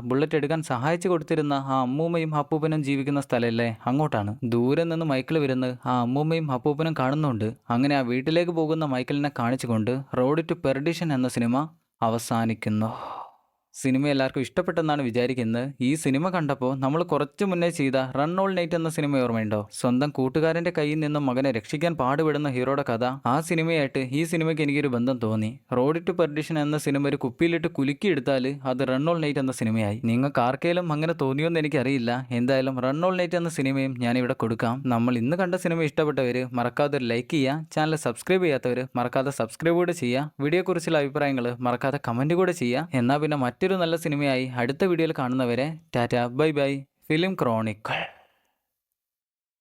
ബുള്ളറ്റ് എടുക്കാൻ സഹായിച്ചു കൊടുത്തിരുന്ന ആ അമ്മൂമ്മയും അപ്പൂപ്പനും ജീവിക്കുന്ന സ്ഥലമല്ലേ, അങ്ങോട്ടാണ്. ദൂരെ നിന്ന് മൈക്കിൾ വരുന്നത് ആ അമ്മൂമ്മയും അപ്പൂപ്പനും കാണുന്നുണ്ട്. അങ്ങനെ ആ വീട്ടിലേക്ക് പോകുന്ന മൈക്കിളിനെ കാണിച്ചുകൊണ്ട് റോഡ് ടു പെർഡിഷൻ എന്ന സിനിമ അവസാനിക്കുന്നു. സിനിമ എല്ലാവർക്കും ഇഷ്ടപ്പെട്ടെന്നാണ് വിചാരിക്കുന്നത്. ഈ സിനിമ കണ്ടപ്പോൾ നമ്മൾ കുറച്ച് മുന്നേ ചെയ്ത റൺ ഓൾ നൈറ്റ് എന്ന സിനിമ ഓർമ്മയുണ്ടോ? സ്വന്തം കൂട്ടുകാരന്റെ കയ്യിൽ നിന്നും മകനെ രക്ഷിക്കാൻ പാടുപെടുന്ന ഹീറോയുടെ കഥ. ആ സിനിമയായിട്ട് ഈ സിനിമയ്ക്ക് എനിക്കൊരു ബന്ധം തോന്നി. റോഡ് ടു പെർഡിഷൻ എന്ന സിനിമ ഒരു കുപ്പിയിലിട്ട് കുലുക്കിയെടുത്താൽ അത് റൺ ഓൾ നൈറ്റ് എന്ന സിനിമയായി. നിങ്ങൾക്ക് ആർക്കെങ്കിലും അങ്ങനെ തോന്നിയോന്ന് എനിക്കറിയില്ല. എന്തായാലും റൺ ഓൾ നൈറ്റ് എന്ന സിനിമയും ഞാനിവിടെ കൊടുക്കാം. നമ്മൾ ഇന്ന് കണ്ട സിനിമ ഇഷ്ടപ്പെട്ടവർ മറക്കാതെ ഒരു ലൈക്ക് ചെയ്യുക. ചാനൽ സബ്സ്ക്രൈബ് ചെയ്യാത്തവർ മറക്കാതെ സബ്സ്ക്രൈബ് കൂടെ ചെയ്യുക. വീഡിയോയെക്കുറിച്ചുള്ള അഭിപ്രായങ്ങൾ മറക്കാതെ കമൻറ്റ് കൂടെ ചെയ്യുക. എന്നാൽ പിന്നെ മറ്റൊരു നല്ല സിനിമയായി അടുത്ത വീഡിയോയിൽ കാണുന്നവരെ Tata bye bye. Film Chronicle.